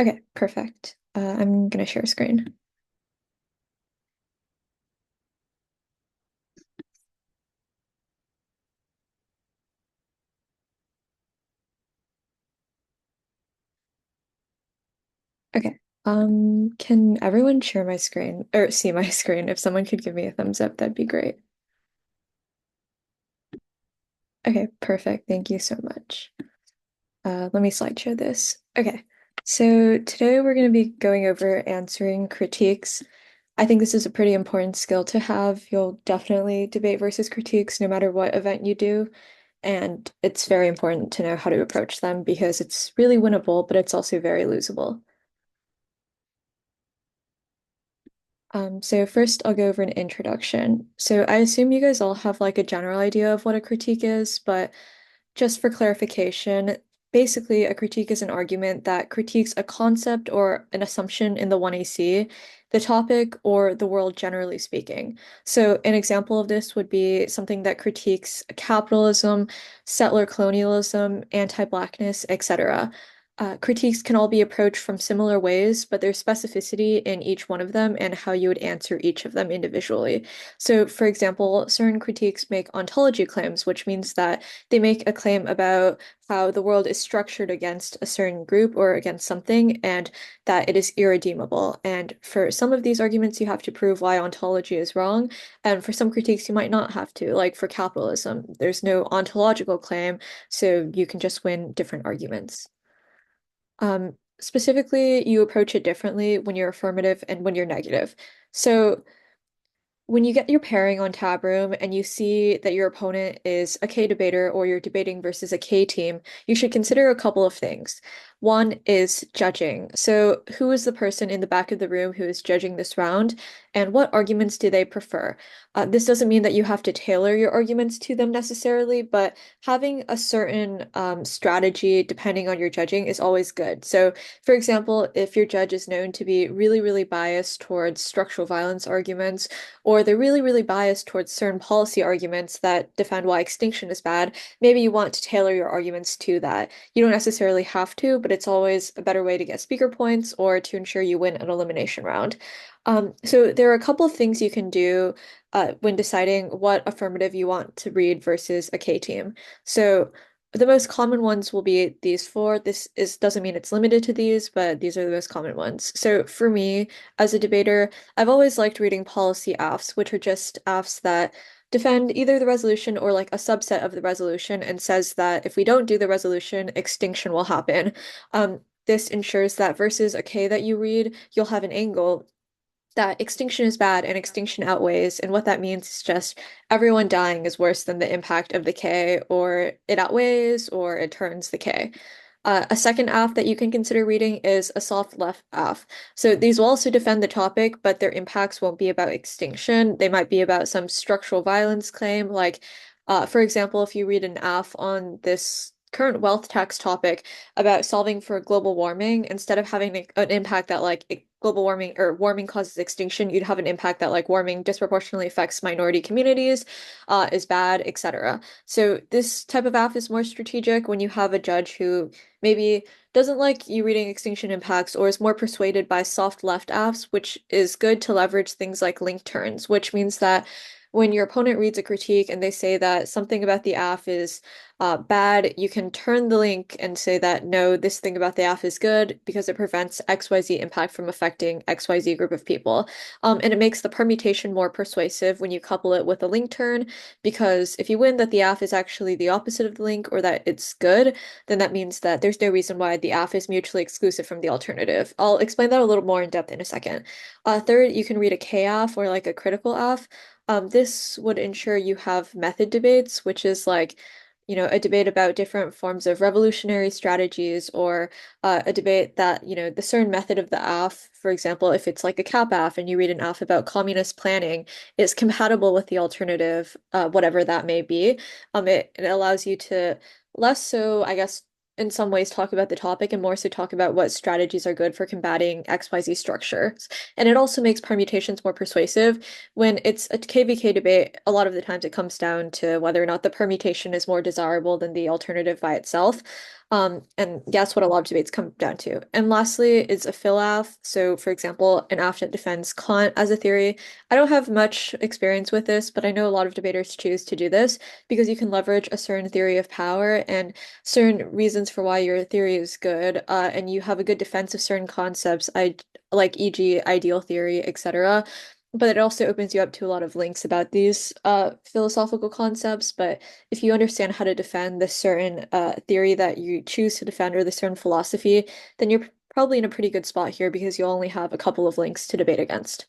Okay, perfect. I'm gonna share screen. Okay. Can everyone share my screen or see my screen? If someone could give me a thumbs up, that'd be great. Okay, perfect. Thank you so much. Let me slideshow this. Okay, so today we're going to be going over answering critiques. I think this is a pretty important skill to have. You'll definitely debate versus critiques no matter what event you do. And it's very important to know how to approach them because it's really winnable, but it's also very losable. So first I'll go over an introduction. So I assume you guys all have like a general idea of what a critique is, but just for clarification, basically a critique is an argument that critiques a concept or an assumption in the 1AC, the topic, or the world generally speaking. So an example of this would be something that critiques capitalism, settler colonialism, anti-blackness, etc. Critiques can all be approached from similar ways, but there's specificity in each one of them and how you would answer each of them individually. So, for example, certain critiques make ontology claims, which means that they make a claim about how the world is structured against a certain group or against something, and that it is irredeemable. And for some of these arguments, you have to prove why ontology is wrong. And for some critiques, you might not have to, like for capitalism, there's no ontological claim, so you can just win different arguments. Specifically, you approach it differently when you're affirmative and when you're negative. So when you get your pairing on Tab Room and you see that your opponent is a K debater or you're debating versus a K team, you should consider a couple of things. One is judging. So, who is the person in the back of the room who is judging this round, and what arguments do they prefer? This doesn't mean that you have to tailor your arguments to them necessarily, but having a certain strategy depending on your judging is always good. So, for example, if your judge is known to be really, really biased towards structural violence arguments, or they're really, really biased towards certain policy arguments that defend why extinction is bad, maybe you want to tailor your arguments to that. You don't necessarily have to, but it's always a better way to get speaker points or to ensure you win an elimination round. So there are a couple of things you can do when deciding what affirmative you want to read versus a K team. So the most common ones will be these four. This is doesn't mean it's limited to these, but these are the most common ones. So for me, as a debater, I've always liked reading policy AFs, which are just AFs that defend either the resolution or like a subset of the resolution and says that if we don't do the resolution, extinction will happen. This ensures that versus a K that you read, you'll have an angle that extinction is bad and extinction outweighs. And what that means is just everyone dying is worse than the impact of the K, or it outweighs, or it turns the K. A second AF that you can consider reading is a soft left AF. So these will also defend the topic, but their impacts won't be about extinction. They might be about some structural violence claim. Like, for example, if you read an AF on this current wealth tax topic about solving for global warming, instead of having an impact that like global warming or warming causes extinction, you'd have an impact that like warming disproportionately affects minority communities, is bad, etc. So this type of AF is more strategic when you have a judge who maybe doesn't like you reading extinction impacts or is more persuaded by soft left AFs, which is good to leverage things like link turns, which means that when your opponent reads a critique and they say that something about the AF is bad, you can turn the link and say that no, this thing about the AF is good because it prevents XYZ impact from affecting XYZ group of people. And it makes the permutation more persuasive when you couple it with a link turn, because if you win that the AF is actually the opposite of the link or that it's good, then that means that there's no reason why the AF is mutually exclusive from the alternative. I'll explain that a little more in depth in a second. Third, you can read a k-AF or like a critical AF. This would ensure you have method debates, which is like, a debate about different forms of revolutionary strategies, or a debate that, the certain method of the AF, for example, if it's like a cap AF and you read an AF about communist planning, is compatible with the alternative, whatever that may be. It allows you to less so, I guess, in some ways talk about the topic and more so talk about what strategies are good for combating XYZ structures. And it also makes permutations more persuasive. When it's a KVK debate, a lot of the times it comes down to whether or not the permutation is more desirable than the alternative by itself. And that's what a lot of debates come down to. And lastly is a fill-aff. So, for example, an aff that defends Kant as a theory. I don't have much experience with this, but I know a lot of debaters choose to do this because you can leverage a certain theory of power and certain reasons for why your theory is good, and you have a good defense of certain concepts, like e.g. ideal theory, etc. But it also opens you up to a lot of links about these philosophical concepts. But if you understand how to defend this certain theory that you choose to defend or the certain philosophy, then you're probably in a pretty good spot here because you'll only have a couple of links to debate against.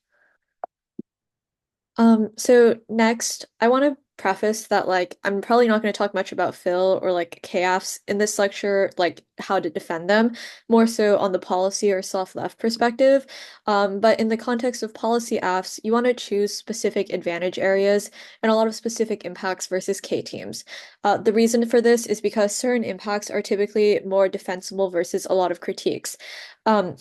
So next, I want to preface that like I'm probably not going to talk much about Phil or like k-affs in this lecture, like how to defend them, more so on the policy or soft-left perspective. But in the context of policy affs, you want to choose specific advantage areas and a lot of specific impacts versus k-teams. The reason for this is because certain impacts are typically more defensible versus a lot of critiques. Um,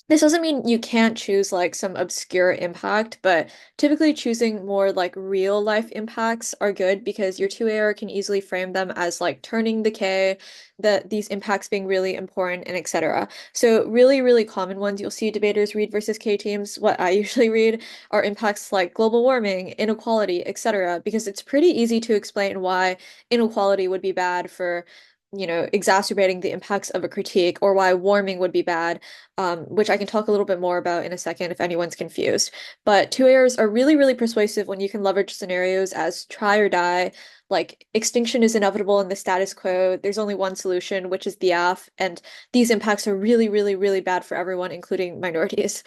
this doesn't mean you can't choose like some obscure impact, but typically choosing more like real life impacts are good because your 2AR can easily frame them as like turning the K, that these impacts being really important and etc. So really, really common ones you'll see debaters read versus K teams. What I usually read are impacts like global warming, inequality, etc. because it's pretty easy to explain why inequality would be bad for exacerbating the impacts of a critique, or why warming would be bad, which I can talk a little bit more about in a second if anyone's confused. But 2As are really, really persuasive when you can leverage scenarios as try or die, like extinction is inevitable in the status quo. There's only one solution, which is the aff, and these impacts are really, really, really bad for everyone, including minorities.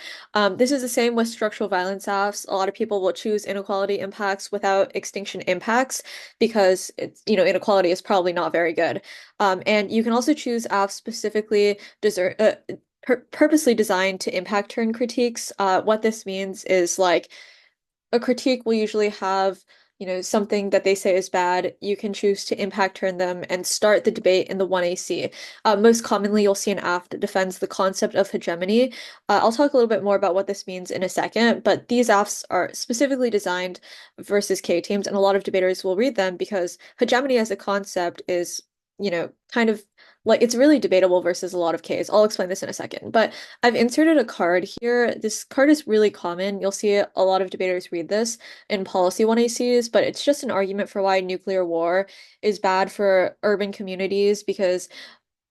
This is the same with structural violence affs. A lot of people will choose inequality impacts without extinction impacts because inequality is probably not very good. And you can also choose apps specifically purposely designed to impact turn critiques. What this means is like a critique will usually have, something that they say is bad. You can choose to impact turn them and start the debate in the 1AC. Most commonly, you'll see an app that defends the concept of hegemony. I'll talk a little bit more about what this means in a second, but these apps are specifically designed versus K teams, and a lot of debaters will read them because hegemony as a concept is, kind of like it's really debatable versus a lot of Ks. I'll explain this in a second, but I've inserted a card here. This card is really common. You'll see a lot of debaters read this in policy 1ACs, but it's just an argument for why nuclear war is bad for urban communities because,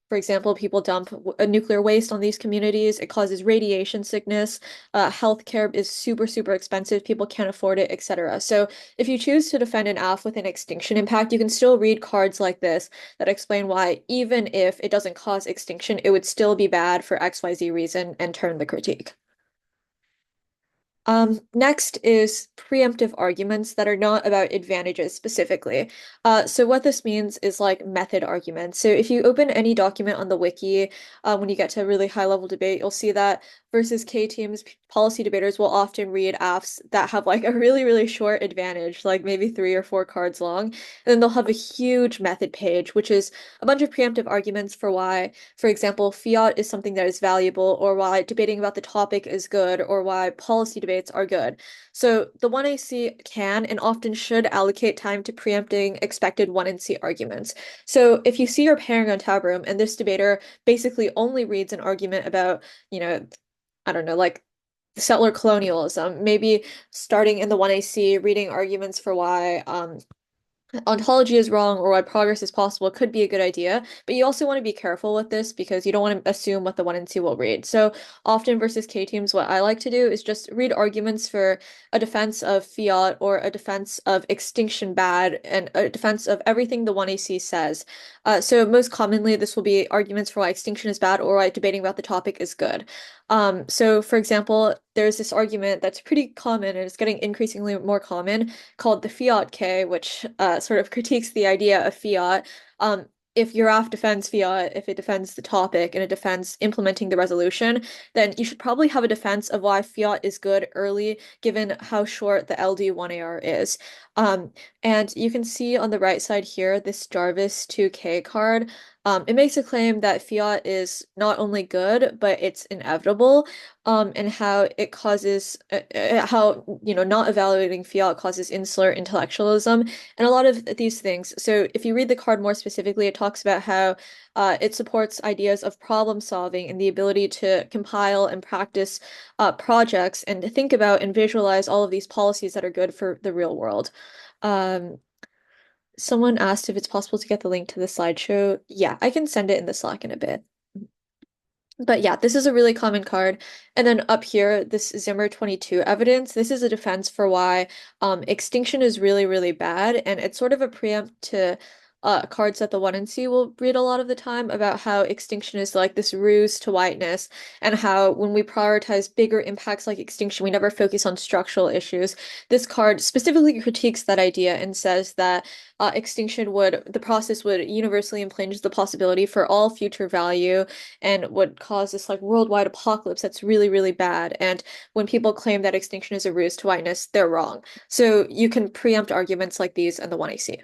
for example, people dump nuclear waste on these communities. It causes radiation sickness. Healthcare is super, super expensive. People can't afford it, etc. So if you choose to defend an AF with an extinction impact, you can still read cards like this that explain why, even if it doesn't cause extinction, it would still be bad for XYZ reason and turn the critique. Next is preemptive arguments that are not about advantages specifically. So what this means is like method arguments. So if you open any document on the wiki, when you get to a really high level debate, you'll see that versus K teams, policy debaters will often read AFs that have like a really, really short advantage, like maybe 3 or 4 cards long. And then they'll have a huge method page, which is a bunch of preemptive arguments for why, for example, fiat is something that is valuable, or why debating about the topic is good, or why policy debates are good. So the 1AC can and often should allocate time to preempting expected 1NC arguments. So if you see your pairing on tab room and this debater basically only reads an argument about, I don't know, like settler colonialism, maybe starting in the 1AC, reading arguments for why ontology is wrong or why progress is possible could be a good idea, but you also want to be careful with this because you don't want to assume what the 1NC will read. So often versus K teams, what I like to do is just read arguments for a defense of fiat or a defense of extinction bad and a defense of everything the 1AC says. So most commonly, this will be arguments for why extinction is bad or why debating about the topic is good. So for example, there's this argument that's pretty common and it's getting increasingly more common called the fiat K, which sort of critiques the idea of fiat. If your AF defends fiat, if it defends the topic and it defends implementing the resolution, then you should probably have a defense of why fiat is good early, given how short the LD1AR is. And you can see on the right side here, this Jarvis 2K card. It makes a claim that fiat is not only good, but it's inevitable, and how it causes how not evaluating fiat causes insular intellectualism and a lot of these things. So if you read the card more specifically, it talks about how it supports ideas of problem solving and the ability to compile and practice projects and to think about and visualize all of these policies that are good for the real world. Um, Someone asked if it's possible to get the link to the slideshow. Yeah, I can send it in the Slack in a bit. But yeah, this is a really common card. And then up here, this Zimmer 22 evidence, this is a defense for why extinction is really, really bad. And it's sort of a preempt to cards that the 1 and C will read a lot of the time about how extinction is like this ruse to whiteness, and how when we prioritize bigger impacts like extinction, we never focus on structural issues. This card specifically critiques that idea and says that the process would universally impinge the possibility for all future value and would cause this like worldwide apocalypse that's really, really bad. And when people claim that extinction is a ruse to whiteness, they're wrong. So you can preempt arguments like these in the 1AC.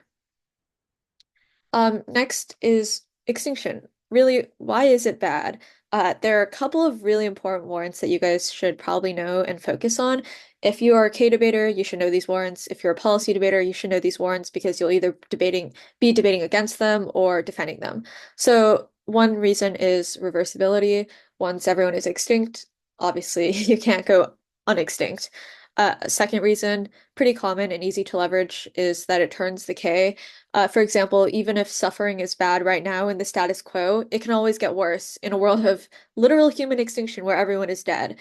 Next is extinction. Really, why is it bad? There are a couple of really important warrants that you guys should probably know and focus on. If you are a K debater, you should know these warrants. If you're a policy debater, you should know these warrants because you'll either be debating against them or defending them. So one reason is reversibility. Once everyone is extinct, obviously you can't go unextinct. Second reason, pretty common and easy to leverage, is that it turns the K. For example, even if suffering is bad right now in the status quo, it can always get worse in a world of literal human extinction where everyone is dead.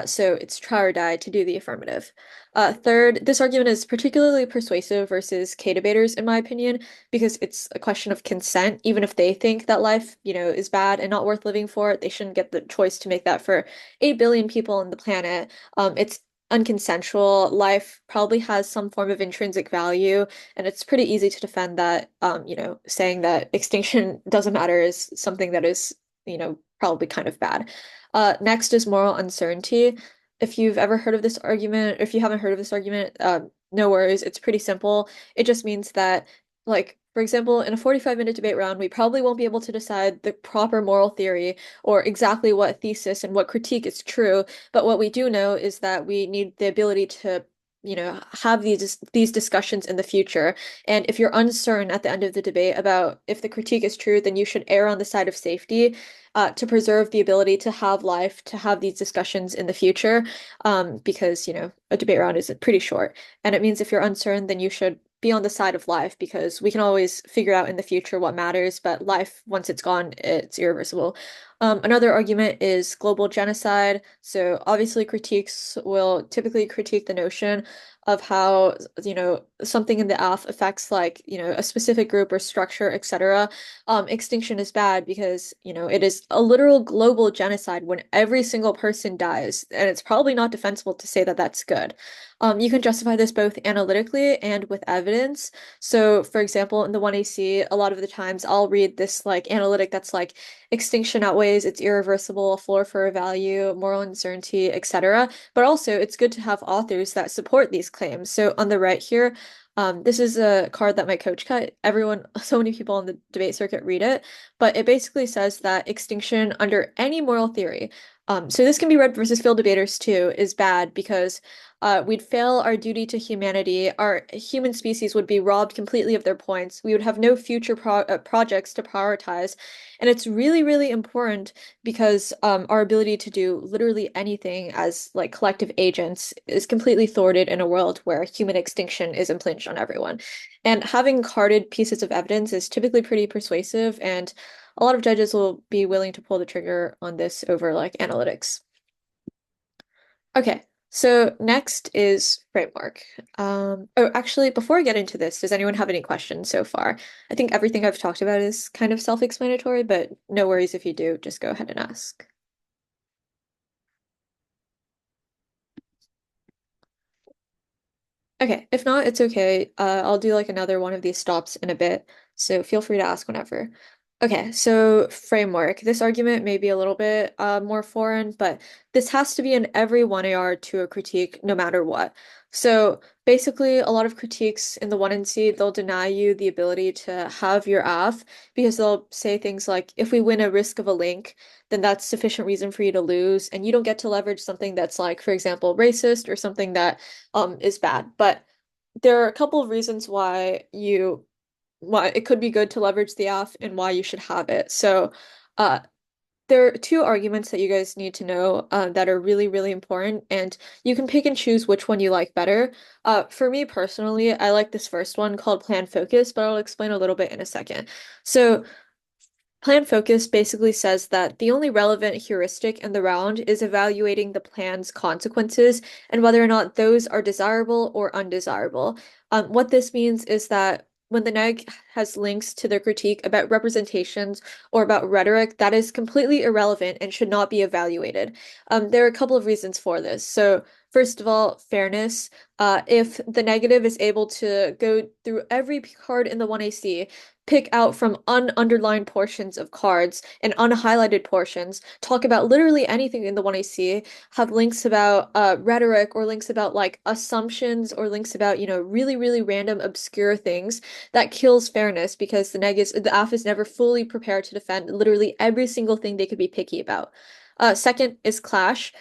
So it's try or die to do the affirmative. Third, this argument is particularly persuasive versus K debaters, in my opinion, because it's a question of consent. Even if they think that life, is bad and not worth living for, they shouldn't get the choice to make that for 8 billion people on the planet. It's unconsensual. Life probably has some form of intrinsic value, and it's pretty easy to defend that, saying that extinction doesn't matter is something that is, probably kind of bad. Next is moral uncertainty. If you've ever heard of this argument, if you haven't heard of this argument, no worries. It's pretty simple. It just means that, like, for example, in a 45-minute debate round, we probably won't be able to decide the proper moral theory or exactly what thesis and what critique is true. But what we do know is that we need the ability to, have these discussions in the future. And if you're uncertain at the end of the debate about if the critique is true, then you should err on the side of safety, to preserve the ability to have life, to have these discussions in the future, because, a debate round is pretty short. And it means if you're uncertain, then you should be on the side of life because we can always figure out in the future what matters, but life, once it's gone, it's irreversible. Another argument is global genocide. So obviously critiques will typically critique the notion of how, something in the AF affects like, a specific group or structure, etc. Extinction is bad because, it is a literal global genocide when every single person dies, and it's probably not defensible to say that that's good. You can justify this both analytically and with evidence. So, for example, in the 1AC, a lot of the times I'll read this like analytic that's like extinction outweighs, it's irreversible, a floor for a value, moral uncertainty, etc. But also, it's good to have authors that support these claims. So on the right here, this is a card that my coach cut. Everyone, so many people on the debate circuit read it, but it basically says that extinction under any moral theory, so this can be read versus field debaters too, is bad because we'd fail our duty to humanity. Our human species would be robbed completely of their points. We would have no future projects to prioritize. And it's really, really important because our ability to do literally anything as like collective agents is completely thwarted in a world where human extinction is impinged on everyone. And having carded pieces of evidence is typically pretty persuasive, and a lot of judges will be willing to pull the trigger on this over like analytics. Okay, so next is framework. Oh, actually, before I get into this, does anyone have any questions so far? I think everything I've talked about is kind of self-explanatory, but no worries if you do, just go ahead and ask. Okay, if not, it's okay. I'll do like another one of these stops in a bit, so feel free to ask whenever. Okay, so framework. This argument may be a little bit more foreign, but this has to be in every 1AR to a critique no matter what. So basically a lot of critiques in the 1NC, they'll deny you the ability to have your aff because they'll say things like, if we win a risk of a link, then that's sufficient reason for you to lose, and you don't get to leverage something that's like, for example, racist or something that is bad. But there are a couple of reasons why it could be good to leverage the aff and why you should have it. So uh there are two arguments that you guys need to know that are really, really important, and you can pick and choose which one you like better. For me personally, I like this first one called plan focus, but I'll explain a little bit in a second. So plan focus basically says that the only relevant heuristic in the round is evaluating the plan's consequences and whether or not those are desirable or undesirable. What this means is that when the neg has links to their critique about representations or about rhetoric, that is completely irrelevant and should not be evaluated. There are a couple of reasons for this. So, first of all, fairness. If the negative is able to go through every card in the 1AC, pick out from ununderlined portions of cards and unhighlighted portions, talk about literally anything in the 1AC, have links about rhetoric or links about like assumptions or links about, really, really random obscure things, that kills fairness because the AF is never fully prepared to defend literally every single thing they could be picky about. Second is clash.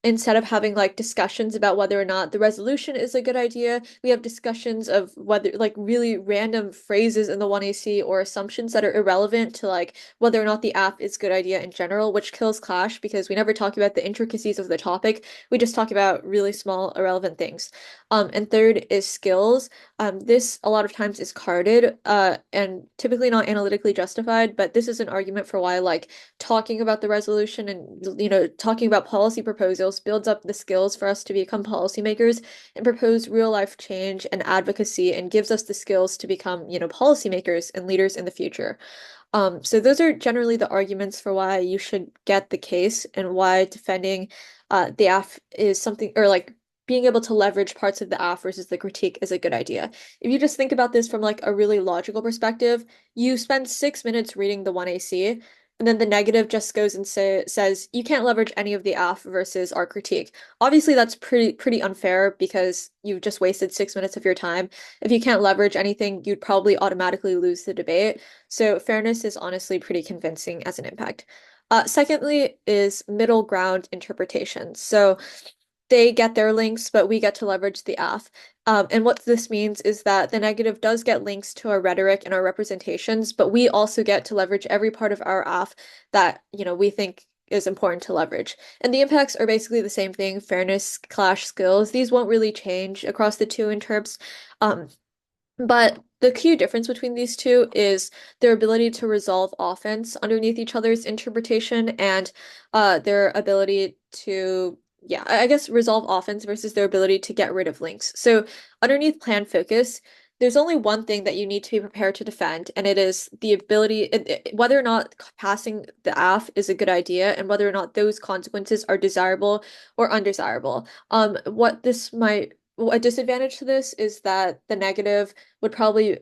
Instead of having like discussions about whether or not the resolution is a good idea, we have discussions of whether like really random phrases in the 1AC or assumptions that are irrelevant to like whether or not the app is a good idea in general, which kills clash because we never talk about the intricacies of the topic. We just talk about really small, irrelevant things. And third is skills. This a lot of times is carded, and typically not analytically justified, but this is an argument for why like talking about the resolution and talking about policy proposals builds up the skills for us to become policymakers and propose real life change and advocacy and gives us the skills to become policymakers and leaders in the future. So those are generally the arguments for why you should get the case and why defending the AF is something, or like being able to leverage parts of the AF versus the critique is a good idea. If you just think about this from like a really logical perspective, you spend 6 minutes reading the 1AC, and then the negative just goes and says you can't leverage any of the AF versus our critique. Obviously, that's pretty unfair because you've just wasted 6 minutes of your time. If you can't leverage anything, you'd probably automatically lose the debate. So fairness is honestly pretty convincing as an impact. Secondly is middle ground interpretation. So they get their links, but we get to leverage the AF. And what this means is that the negative does get links to our rhetoric and our representations, but we also get to leverage every part of our AF that, we think is important to leverage. And the impacts are basically the same thing, fairness, clash, skills. These won't really change across the two interps. But the key difference between these two is their ability to resolve offense underneath each other's interpretation and their ability to, yeah, I guess resolve offense versus their ability to get rid of links. So underneath plan focus, there's only one thing that you need to be prepared to defend, and it is the ability, whether or not passing the AF is a good idea and whether or not those consequences are desirable or undesirable. A disadvantage to this is that the negative would probably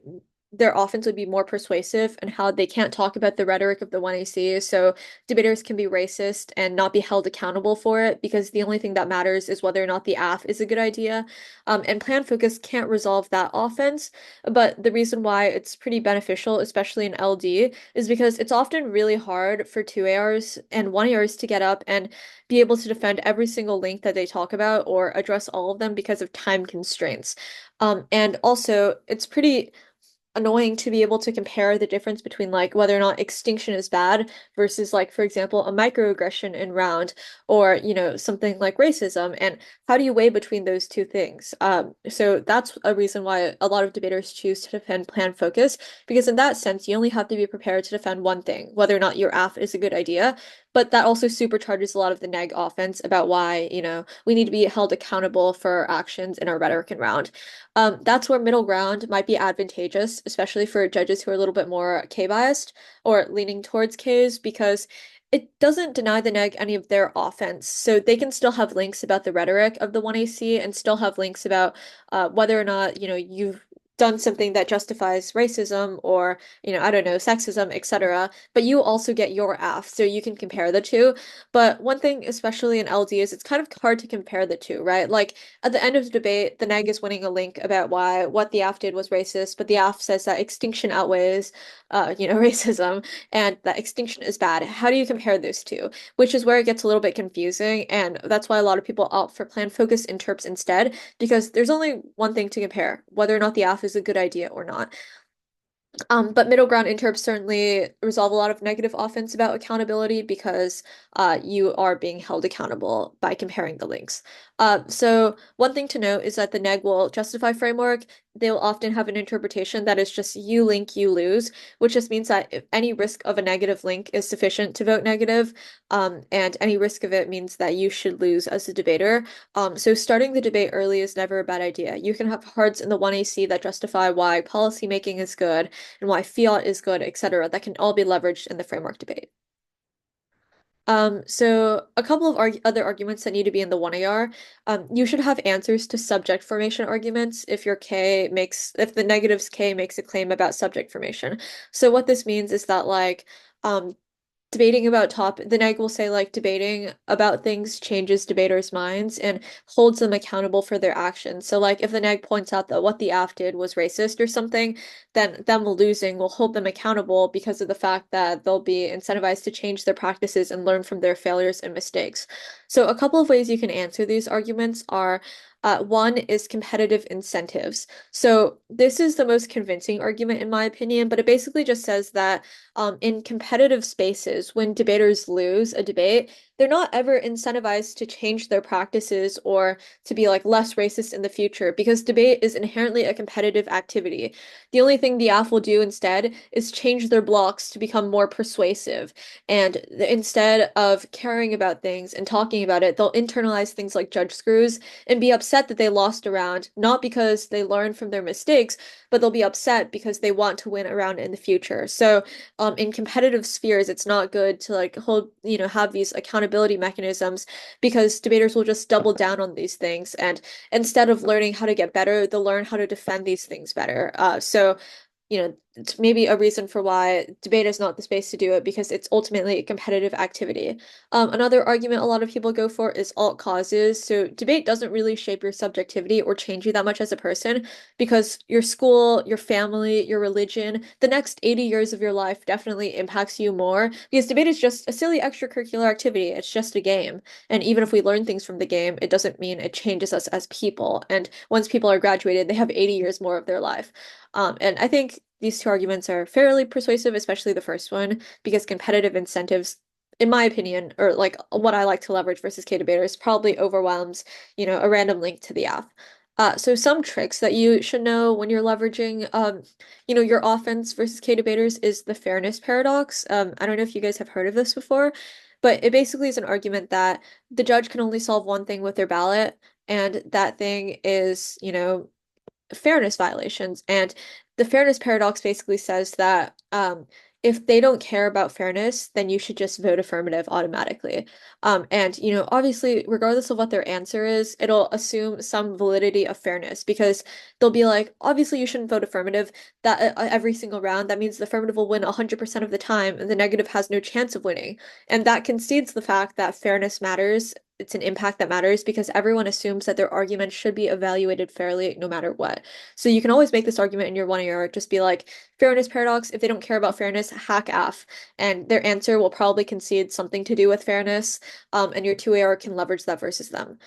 their offense would be more persuasive and how they can't talk about the rhetoric of the 1AC. So debaters can be racist and not be held accountable for it because the only thing that matters is whether or not the AF is a good idea. And plan focus can't resolve that offense. But the reason why it's pretty beneficial, especially in LD, is because it's often really hard for 2ARs and 1ARs to get up and be able to defend every single link that they talk about or address all of them because of time constraints. And also, it's pretty annoying to be able to compare the difference between like whether or not extinction is bad versus like for example a microaggression in round or something like racism, and how do you weigh between those two things. So that's a reason why a lot of debaters choose to defend plan focus, because in that sense you only have to be prepared to defend one thing, whether or not your AF is a good idea, but that also supercharges a lot of the neg offense about why we need to be held accountable for our actions in our rhetoric and round. That's where middle ground might be advantageous, especially for judges who are a little bit more K biased or leaning towards Ks, because it doesn't deny the neg any of their offense. So they can still have links about the rhetoric of the 1AC and still have links about whether or not, done something that justifies racism or, I don't know, sexism, etc. But you also get your aff, so you can compare the two. But one thing, especially in LD, is it's kind of hard to compare the two, right? Like at the end of the debate, the neg is winning a link about why what the aff did was racist, but the aff says that extinction outweighs, racism, and that extinction is bad. How do you compare those two? Which is where it gets a little bit confusing, and that's why a lot of people opt for plan focus interps instead, because there's only one thing to compare, whether or not the aff is a good idea or not. But middle ground interps certainly resolve a lot of negative offense about accountability because you are being held accountable by comparing the links. So one thing to note is that the neg will justify framework. They will often have an interpretation that is just you link, you lose, which just means that if any risk of a negative link is sufficient to vote negative, and any risk of it means that you should lose as a debater. So starting the debate early is never a bad idea. You can have hards in the 1AC that justify why policymaking is good and why fiat is good, etc. That can all be leveraged in the framework debate. So a couple of other arguments that need to be in the 1AR. You should have answers to subject formation arguments if the negatives K makes a claim about subject formation. So what this means is that um, debating about the neg will say like debating about things changes debaters' minds and holds them accountable for their actions. So like if the neg points out that what the aff did was racist or something, then them losing will hold them accountable because of the fact that they'll be incentivized to change their practices and learn from their failures and mistakes. So a couple of ways you can answer these arguments are one is competitive incentives. So this is the most convincing argument in my opinion, but it basically just says that in competitive spaces, when debaters lose a debate, they're not ever incentivized to change their practices or to be like less racist in the future because debate is inherently a competitive activity. The only thing the AF will do instead is change their blocks to become more persuasive. And instead of caring about things and talking about it, they'll internalize things like judge screws and be upset that they lost a round, not because they learned from their mistakes, but they'll be upset because they want to win a round in the future. So in competitive spheres, it's not good to like have these accountability mechanisms because debaters will just double down on these things. And instead of learning how to get better, they'll learn how to defend these things better. So it's maybe a reason for why debate is not the space to do it because it's ultimately a competitive activity. Another argument a lot of people go for is alt causes. So debate doesn't really shape your subjectivity or change you that much as a person because your school, your family, your religion, the next 80 years of your life definitely impacts you more because debate is just a silly extracurricular activity. It's just a game. And even if we learn things from the game, it doesn't mean it changes us as people. And once people are graduated, they have 80 years more of their life. And I think these two arguments are fairly persuasive, especially the first one, because competitive incentives, in my opinion, or like what I like to leverage versus K debaters, probably overwhelms, a random link to the app. So some tricks that you should know when you're leveraging, your offense versus K debaters is the fairness paradox. I don't know if you guys have heard of this before, but it basically is an argument that the judge can only solve one thing with their ballot, and that thing is, fairness violations. And the fairness paradox basically says that if they don't care about fairness, then you should just vote affirmative automatically. And obviously, regardless of what their answer is, it'll assume some validity of fairness because they'll be like, obviously, you shouldn't vote affirmative that every single round. That means the affirmative will win 100% of the time, and the negative has no chance of winning. And that concedes the fact that fairness matters. It's an impact that matters because everyone assumes that their argument should be evaluated fairly no matter what. So you can always make this argument in your 1AR, just be like, fairness paradox, if they don't care about fairness, hack AF. And their answer will probably concede something to do with fairness, and your 2AR can leverage that versus them.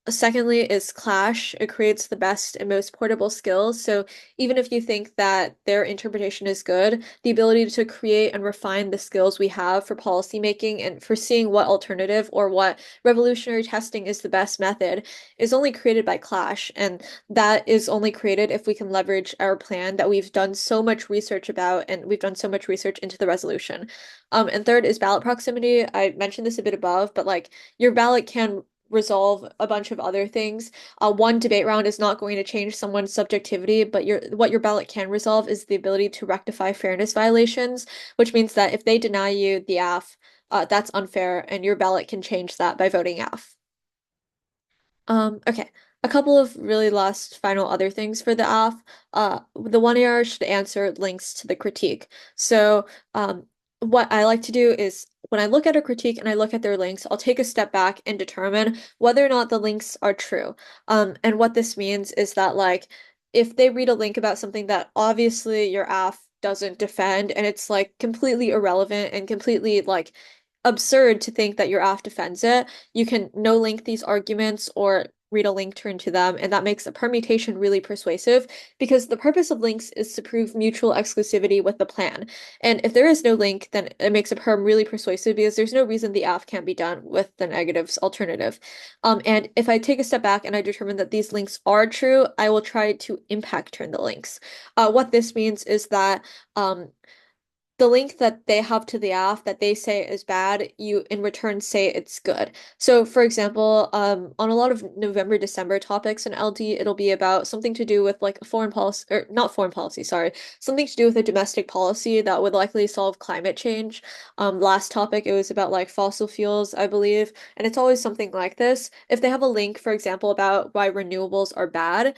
Secondly is clash. It creates the best and most portable skills. So even if you think that their interpretation is good, the ability to create and refine the skills we have for policymaking and for seeing what alternative or what revolutionary testing is the best method is only created by clash. And that is only created if we can leverage our plan that we've done so much research about and we've done so much research into the resolution. And third is ballot proximity. I mentioned this a bit above, but like your ballot can resolve a bunch of other things. One debate round is not going to change someone's subjectivity, but what your ballot can resolve is the ability to rectify fairness violations, which means that if they deny you the AF, that's unfair, and your ballot can change that by voting AF. Okay. a couple of really last final other things for the aff. The one AR should answer links to the critique. So what I like to do is when I look at a critique and I look at their links, I'll take a step back and determine whether or not the links are true. And what this means is that like if they read a link about something that obviously your aff doesn't defend and it's like completely irrelevant and completely like absurd to think that your aff defends it, you can no link these arguments or read a link turn to them, and that makes a permutation really persuasive because the purpose of links is to prove mutual exclusivity with the plan. And if there is no link, then it makes a perm really persuasive because there's no reason the aff can't be done with the negatives alternative. And if I take a step back and I determine that these links are true, I will try to impact turn the links. What this means is that the link that they have to the app that they say is bad, you in return say it's good. So, for example, on a lot of November, December topics in LD, it'll be about something to do with like foreign policy, or not foreign policy, sorry, something to do with a domestic policy that would likely solve climate change. Last topic, it was about like fossil fuels, I believe, and it's always something like this. If they have a link, for example, about why renewables are bad,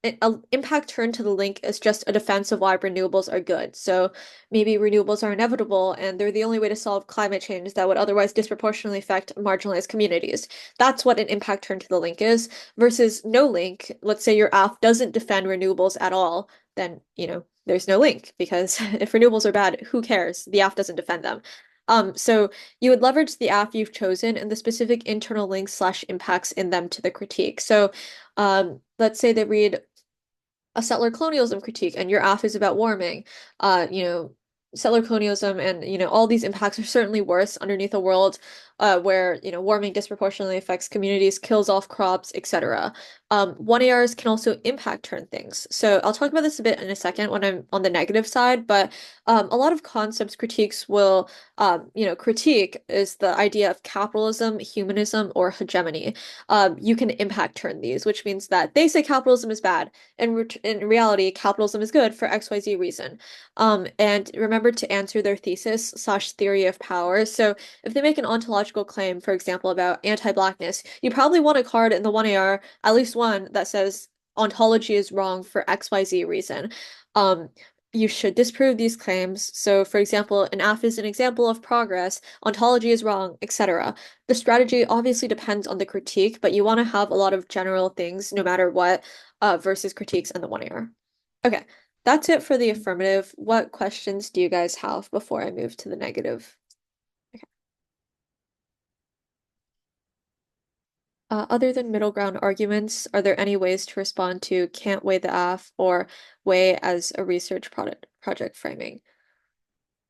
an impact turn to the link is just a defense of why renewables are good. So maybe renewables are inevitable and they're the only way to solve climate change that would otherwise disproportionately affect marginalized communities. That's what an impact turn to the link is, versus no link. Let's say your app doesn't defend renewables at all, then, there's no link because if renewables are bad, who cares? The app doesn't defend them. So you would leverage the app you've chosen and the specific internal links slash impacts in them to the critique. So let's say they read a settler colonialism critique and your off is about warming, settler colonialism and all these impacts are certainly worse underneath a world where warming disproportionately affects communities, kills off crops, etc. 1ARs can also impact turn things. So I'll talk about this a bit in a second when I'm on the negative side, but a lot of concepts critiques will critique is the idea of capitalism, humanism, or hegemony. You can impact turn these, which means that they say capitalism is bad, and in reality, capitalism is good for XYZ reason. And remember to answer their thesis slash theory of power. So if they make an ontological claim, for example, about anti-blackness, you probably want a card in the 1AR, at least one, that says ontology is wrong for XYZ reason. Um, you should disprove these claims. So, for example, an F is an example of progress, ontology is wrong, etc. The strategy obviously depends on the critique, but you want to have a lot of general things no matter what, versus critiques and the 1AR. Okay, that's it for the affirmative. What questions do you guys have before I move to the negative? Okay. Other than middle ground arguments, are there any ways to respond to can't weigh the F or weigh as a research project framing?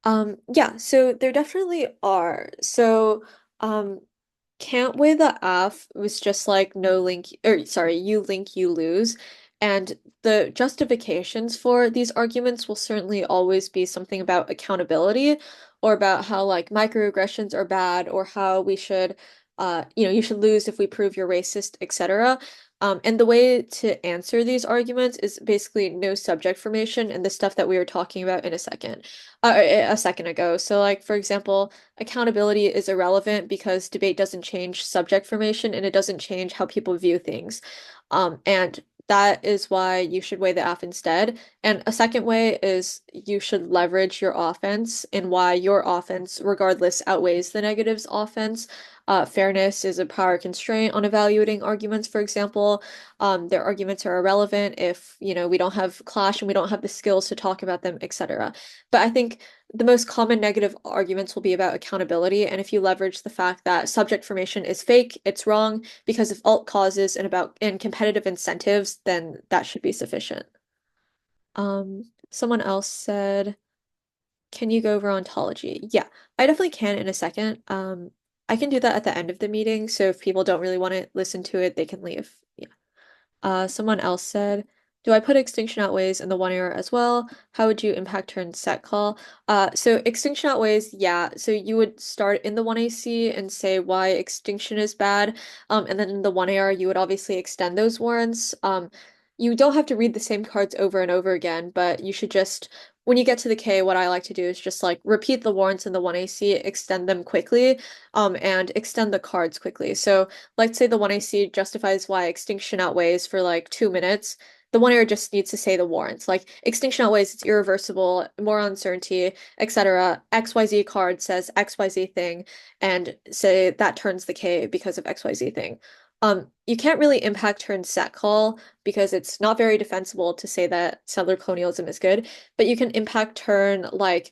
Yeah, so there definitely are. So, can't weigh the F was just like no link, or sorry, you link, you lose. And the justifications for these arguments will certainly always be something about accountability or about how like microaggressions are bad or how we should, you should lose if we prove you're racist, etc. And the way to answer these arguments is basically no subject formation and the stuff that we were talking about in a second ago. So like, for example, accountability is irrelevant because debate doesn't change subject formation and it doesn't change how people view things. And that is why you should weigh the F instead. And a second way is you should leverage your offense and why your offense, regardless, outweighs the negatives offense. Fairness is a power constraint on evaluating arguments, for example. Their arguments are irrelevant if, we don't have clash and we don't have the skills to talk about them, etc. But I think the most common negative arguments will be about accountability. And if you leverage the fact that subject formation is fake, it's wrong because of alt causes and competitive incentives, then that should be sufficient. Someone else said, can you go over ontology? Yeah, I definitely can in a second. I can do that at the end of the meeting, so if people don't really want to listen to it, they can leave. Yeah. Someone else said, do I put extinction outweighs in the 1AR as well? How would you impact turn set call? So extinction outweighs, yeah. So you would start in the 1AC and say why extinction is bad. And then in the 1AR, you would obviously extend those warrants. You don't have to read the same cards over and over again, but you should just when you get to the K, what I like to do is just like repeat the warrants in the 1AC, extend them quickly, and extend the cards quickly. So let's say the 1AC justifies why extinction outweighs for like 2 minutes. The one error just needs to say the warrants. Like extinction outweighs, it's irreversible, more uncertainty, etc. XYZ card says XYZ thing, and say that turns the K because of XYZ thing. You can't really impact turn set call because it's not very defensible to say that settler colonialism is good, but you can impact turn like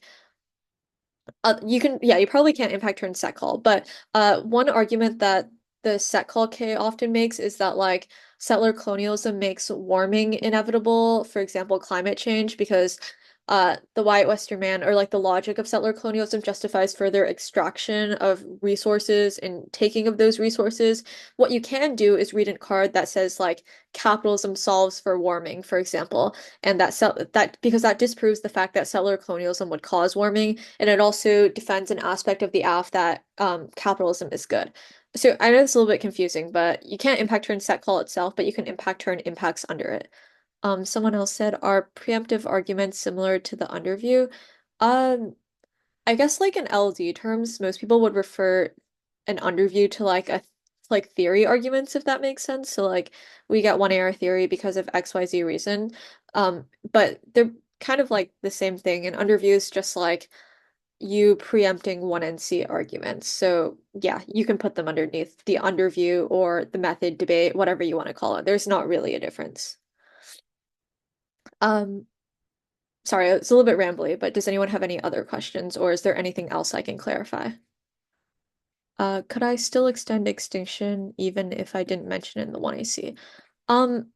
you can, yeah, you probably can't impact turn set call, but one argument that the set call K often makes is that like settler colonialism makes warming inevitable, for example, climate change, because the white Western man or like the logic of settler colonialism justifies further extraction of resources and taking of those resources. What you can do is read a card that says like capitalism solves for warming, for example, and that because that disproves the fact that settler colonialism would cause warming, and it also defends an aspect of the AF that capitalism is good. So I know it's a little bit confusing, but you can't impact turn set call itself, but you can impact turn impacts under it. Someone else said, are preemptive arguments similar to the underview? Um, I guess like in LD terms, most people would refer an underview to like a like theory arguments, if that makes sense. So like we get one error theory because of XYZ reason. But they're kind of like the same thing. And underview is just like you preempting one NC arguments. So yeah, you can put them underneath the underview or the method debate, whatever you want to call it. There's not really a difference. Um, Sorry, it's a little bit rambly, but does anyone have any other questions, or is there anything else I can clarify? Could I still extend extinction even if I didn't mention it in the 1AC? Um,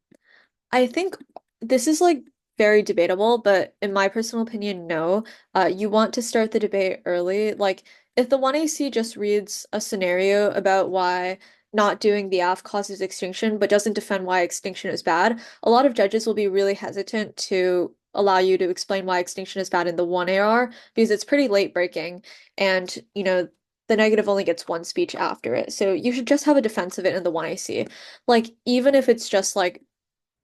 I think this is like very debatable, but in my personal opinion, no. You want to start the debate early. Like, if the 1AC just reads a scenario about why not doing the AF causes extinction, but doesn't defend why extinction is bad, a lot of judges will be really hesitant to allow you to explain why extinction is bad in the 1AR because it's pretty late breaking, and the negative only gets one speech after it. So you should just have a defense of it in the 1AC. Like, even if it's just like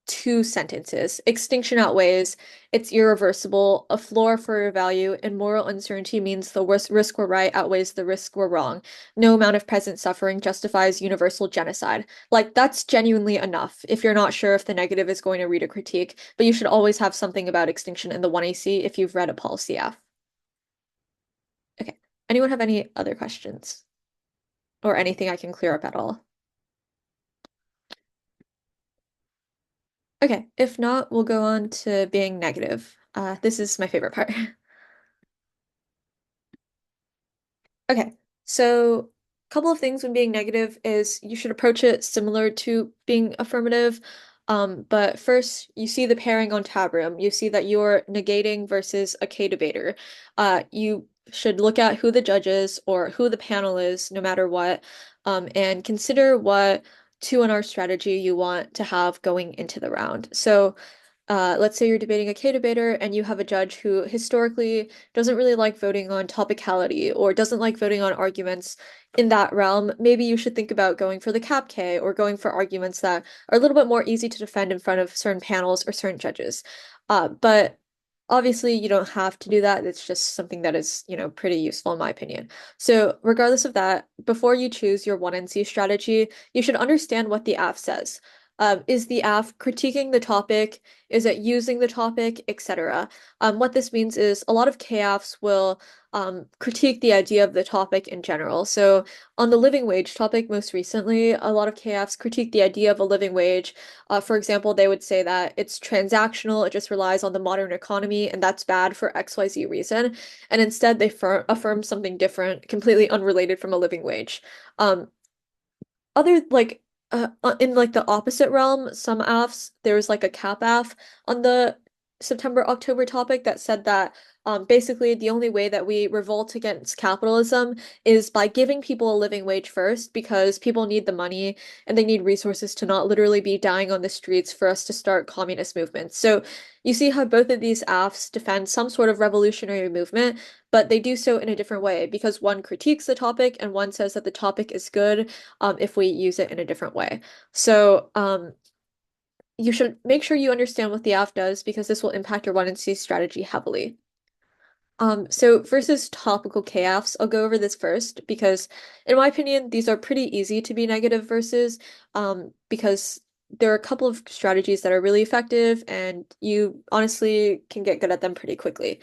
two sentences. Extinction outweighs, it's irreversible, a floor for your value, and moral uncertainty means the worst risk we're right outweighs the risk we're wrong. No amount of present suffering justifies universal genocide. Like, that's genuinely enough if you're not sure if the negative is going to read a critique, but you should always have something about extinction in the 1AC if you've read a policy F. Okay. Anyone have any other questions? Or anything I can clear up at all? Okay, if not, we'll go on to being negative. This is my favorite part. Okay, so a couple of things when being negative is you should approach it similar to being affirmative. But first, you see the pairing on tab room. You see that you're negating versus a K debater. You should look at who the judge is or who the panel is, no matter what, and consider what 2NR strategy you want to have going into the round. So let's say you're debating a K debater and you have a judge who historically doesn't really like voting on topicality or doesn't like voting on arguments in that realm. Maybe you should think about going for the cap K or going for arguments that are a little bit more easy to defend in front of certain panels or certain judges. But obviously you don't have to do that. It's just something that is, pretty useful in my opinion. So regardless of that, before you choose your 1NC strategy, you should understand what the AF says. Is the AF critiquing the topic? Is it using the topic, etc.? What this means is a lot of k-affs will critique the idea of the topic in general. So on the living wage topic, most recently, a lot of k-affs critique the idea of a living wage. For example, they would say that it's transactional, it just relies on the modern economy, and that's bad for XYZ reason. And instead, they affirm something different, completely unrelated from a living wage. Um, other like in like the opposite realm, some AFs, there was like a cap AF on the September October topic that said that basically the only way that we revolt against capitalism is by giving people a living wage first because people need the money and they need resources to not literally be dying on the streets for us to start communist movements. So you see how both of these AFs defend some sort of revolutionary movement, but they do so in a different way because one critiques the topic and one says that the topic is good if we use it in a different way. So you should make sure you understand what the AF does because this will impact your 1NC strategy heavily. So versus topical k-affs, I'll go over this first because, in my opinion, these are pretty easy to be negative versus, because there are a couple of strategies that are really effective, and you honestly can get good at them pretty quickly.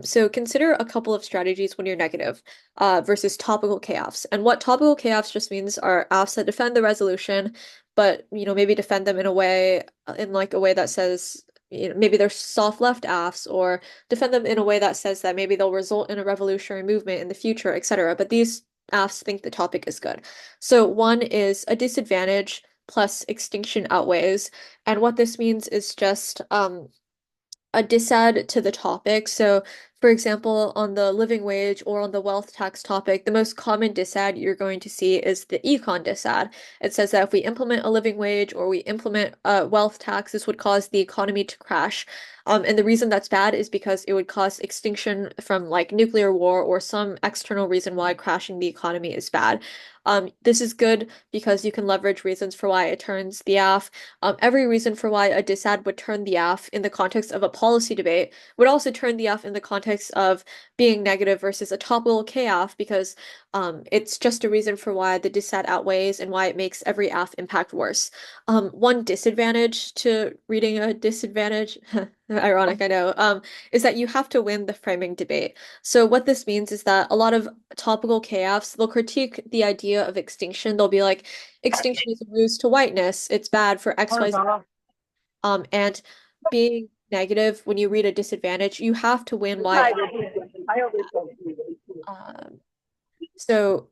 So consider a couple of strategies when you're negative, versus topical k-affs. And what topical k-affs just means are affs that defend the resolution, but maybe defend them in a way, in like a way that says, maybe they're soft left affs or defend them in a way that says that maybe they'll result in a revolutionary movement in the future, etc. But these AFs think the topic is good. So one is a disadvantage plus extinction outweighs. And what this means is just a disad to the topic. So, for example, on the living wage or on the wealth tax topic, the most common disad you're going to see is the econ disad. It says that if we implement a living wage or we implement a wealth tax, this would cause the economy to crash. And the reason that's bad is because it would cause extinction from like nuclear war or some external reason why crashing the economy is bad. This is good because you can leverage reasons for why it turns the AF. Every reason for why a disad would turn the AF in the context of a policy debate would also turn the AF in the context of being negative versus a topical k-AF because it's just a reason for why the disad outweighs and why it makes every AF impact worse. One disadvantage to reading a disadvantage, ironic, I know, is that you have to win the framing debate. So what this means is that a lot of topical k-AFs, they'll critique the idea of extinction. They'll be like, extinction is a ruse to whiteness. It's bad for XYZ. And being negative when you read a disadvantage, you have to win why. Um, so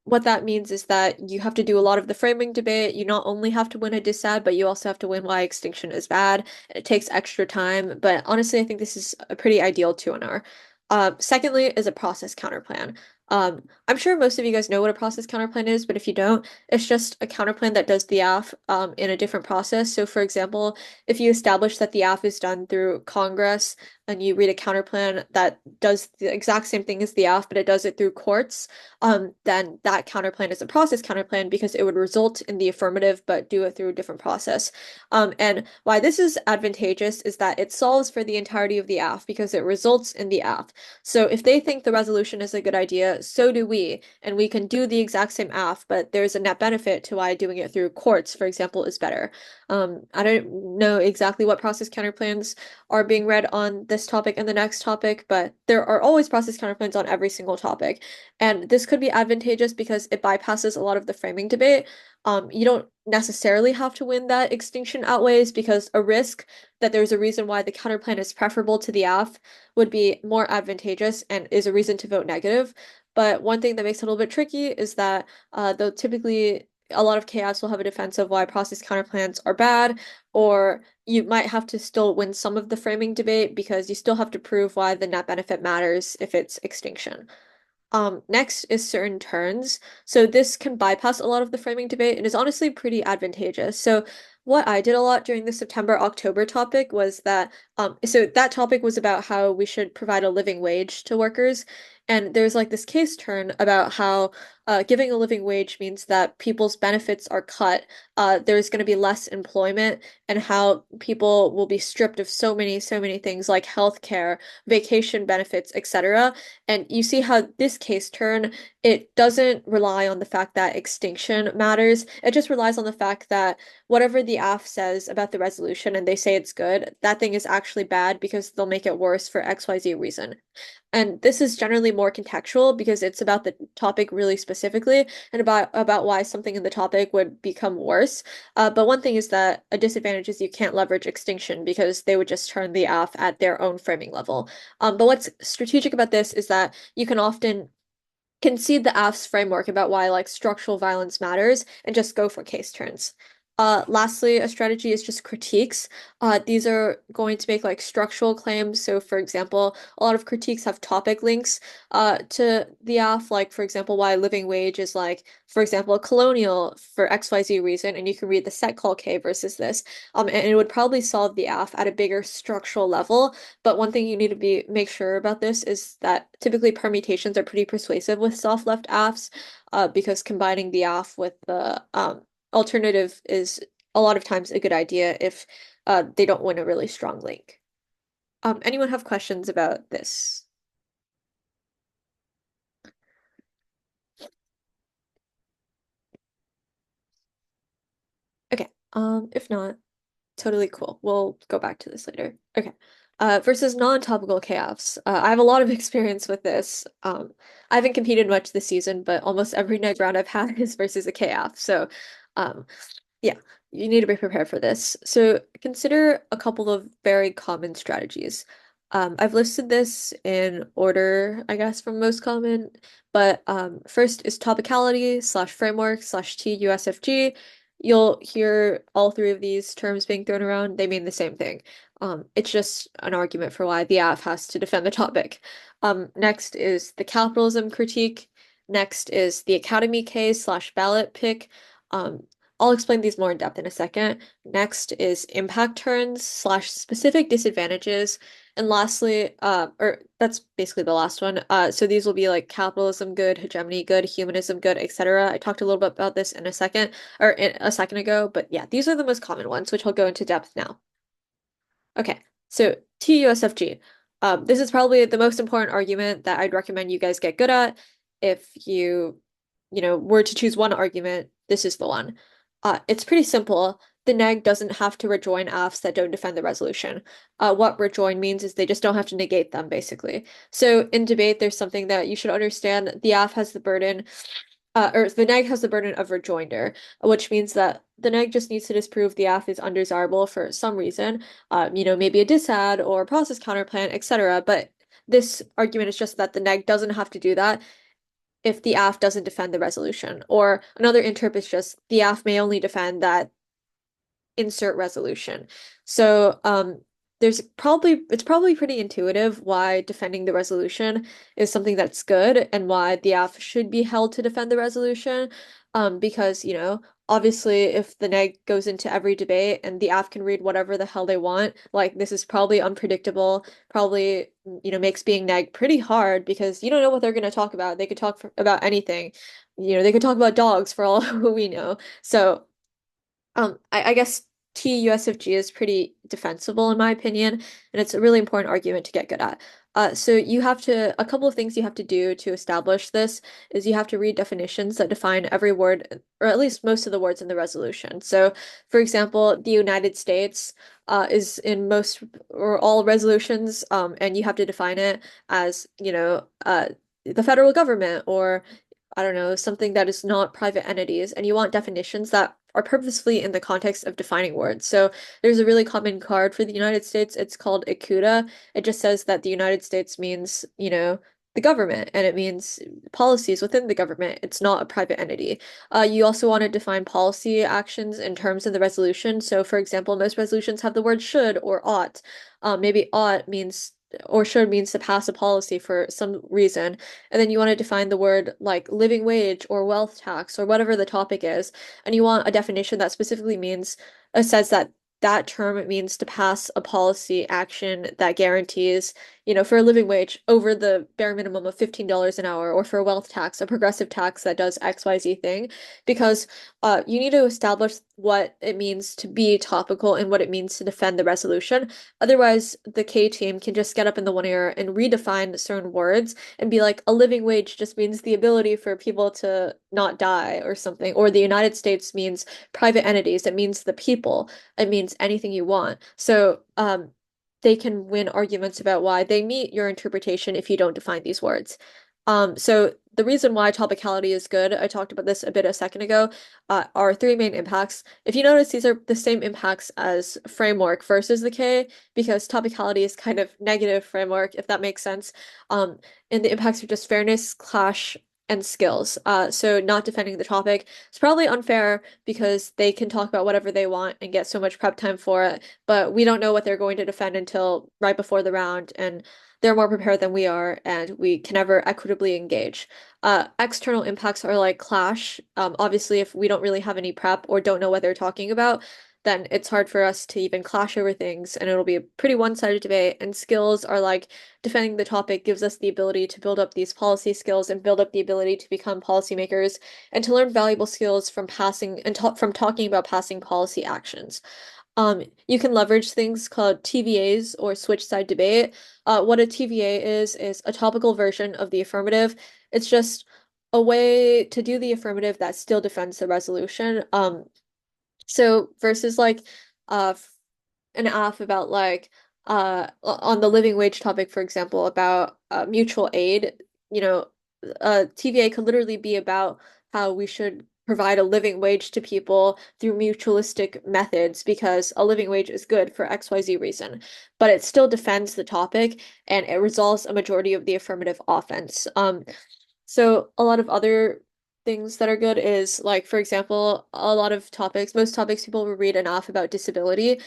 what that means is that you have to do a lot of the framing debate. You not only have to win a disad, but you also have to win why extinction is bad. It takes extra time, but honestly, I think this is a pretty ideal 2-hour. Secondly is a process counterplan. I'm sure most of you guys know what a process counterplan is, but if you don't, it's just a counterplan that does the AF in a different process. So for example, if you establish that the AF is done through Congress and you read a counterplan that does the exact same thing as the AF, but it does it through courts, then that counterplan is a process counterplan because it would result in the affirmative, but do it through a different process. And why this is advantageous is that it solves for the entirety of the AF because it results in the AF. So if they think the resolution is a good idea, so do we, and we can do the exact same AF, but there's a net benefit to why doing it through courts, for example, is better. I don't know exactly what process counterplans are being read on this topic and the next topic, but there are always process counterplans on every single topic. And this could be advantageous because it bypasses a lot of the framing debate. You don't necessarily have to win that extinction outweighs because a risk that there's a reason why the counterplan is preferable to the AF would be more advantageous and is a reason to vote negative. But one thing that makes it a little bit tricky is that though typically a lot of chaos will have a defense of why process counterplans are bad, or you might have to still win some of the framing debate because you still have to prove why the net benefit matters if it's extinction. Next is certain turns. So this can bypass a lot of the framing debate and is honestly pretty advantageous. So what I did a lot during the September-October topic was that, so that topic was about how we should provide a living wage to workers. And there's like this case turn about how giving a living wage means that people's benefits are cut. There's going to be less employment and how people will be stripped of so many things like healthcare, vacation benefits, etc. And you see how this case turn, it doesn't rely on the fact that extinction matters. It just relies on the fact that whatever the AF says about the resolution and they say it's good, that thing is actually bad because they'll make it worse for XYZ reason. And this is generally more contextual because it's about the topic really specifically and about why something in the topic would become worse. But one thing is that a disadvantage is you can't leverage extinction because they would just turn the AF at their own framing level. But what's strategic about this is that you can often concede the AF's framework about why like structural violence matters and just go for case turns. Lastly, a strategy is just critiques. These are going to make like structural claims. So, for example, a lot of critiques have topic links to the AF, like, for example, why living wage is like, for example, a colonial for XYZ reason, and you can read the set call K versus this. And it would probably solve the AF at a bigger structural level. But one thing you need to make sure about this is that typically permutations are pretty persuasive with soft left AFs, because combining the AF with the alternative is a lot of times a good idea if they don't win a really strong link. Anyone have questions about this? If not, totally cool. We'll go back to this later. Okay. Versus non-topical k-affs. I have a lot of experience with this. I haven't competed much this season, but almost every night round I've had is versus a k-aff. So, um, yeah, you need to be prepared for this. So consider a couple of very common strategies. I've listed this in order, I guess, from most common, but first is topicality slash framework slash T-USFG. You'll hear all three of these terms being thrown around. They mean the same thing. It's just an argument for why the aff has to defend the topic. Next is the capitalism critique. Next is the academy case slash ballot pick. Um, I'll explain these more in depth in a second. Next is impact turns slash specific disadvantages. And lastly, or that's basically the last one. So these will be like capitalism good, hegemony good, humanism good, etc. I talked a little bit about this in a second, or a second ago, but yeah, these are the most common ones, which I'll go into depth now. Okay, so TUSFG. This is probably the most important argument that I'd recommend you guys get good at. If you were to choose one argument, this is the one. It's pretty simple. The neg doesn't have to rejoin affs that don't defend the resolution. What rejoin means is they just don't have to negate them, basically. So in debate, there's something that you should understand. The aff has the burden or the neg has the burden of rejoinder, which means that the neg just needs to disprove the aff is undesirable for some reason, maybe a disad or process counterplan, etc. But this argument is just that the neg doesn't have to do that if the aff doesn't defend the resolution. Or another interp is just the aff may only defend that insert resolution. So it's probably pretty intuitive why defending the resolution is something that's good and why the aff should be held to defend the resolution. Because, obviously if the neg goes into every debate and the aff can read whatever the hell they want, like this is probably unpredictable, probably, makes being neg pretty hard because you don't know what they're gonna talk about. They could talk about anything. They could talk about dogs for all we know. So I guess TUSFG is pretty defensible in my opinion, and it's a really important argument to get good at. So a couple of things you have to do to establish this is you have to read definitions that define every word, or at least most of the words in the resolution. So, for example, the United States is in most or all resolutions, and you have to define it as, the federal government or I don't know, something that is not private entities, and you want definitions that are purposefully in the context of defining words. So there's a really common card for the United States. It's called ICUDA. It just says that the United States means, the government, and it means policies within the government. It's not a private entity. You also want to define policy actions in terms of the resolution. So, for example, most resolutions have the word should or ought. Maybe ought means or should means to pass a policy for some reason. And then you want to define the word like living wage or wealth tax or whatever the topic is. And you want a definition that specifically means, says that that term means to pass a policy action that guarantees, for a living wage over the bare minimum of $15 an hour, or for a wealth tax, a progressive tax that does XYZ thing, because you need to establish what it means to be topical and what it means to defend the resolution. Otherwise, the K team can just get up in the one ear and redefine certain words and be like, a living wage just means the ability for people to not die or something. Or the United States means private entities. It means the people. It means anything you want. So, they can win arguments about why they meet your interpretation if you don't define these words. So the reason why topicality is good, I talked about this a bit a second ago, are three main impacts. If you notice, these are the same impacts as framework versus the K, because topicality is kind of negative framework, if that makes sense. And the impacts are just fairness, clash, and skills. So not defending the topic. It's probably unfair because they can talk about whatever they want and get so much prep time for it, but we don't know what they're going to defend until right before the round, and they're more prepared than we are, and we can never equitably engage. External impacts are like clash. Obviously, if we don't really have any prep or don't know what they're talking about, then it's hard for us to even clash over things, and it'll be a pretty one-sided debate. And skills are like defending the topic gives us the ability to build up these policy skills and build up the ability to become policymakers and to learn valuable skills from passing and from talking about passing policy actions. You can leverage things called TVAs or switch side debate. What a TVA is a topical version of the affirmative. It's just a way to do the affirmative that still defends the resolution. So versus like an aff about like on the living wage topic, for example, about mutual aid, you know, TVA could literally be about how we should provide a living wage to people through mutualistic methods because a living wage is good for XYZ reason. But it still defends the topic and it resolves a majority of the affirmative offense. So a lot of other things that are good is like, for example, a lot of topics, most topics people will read enough about disability.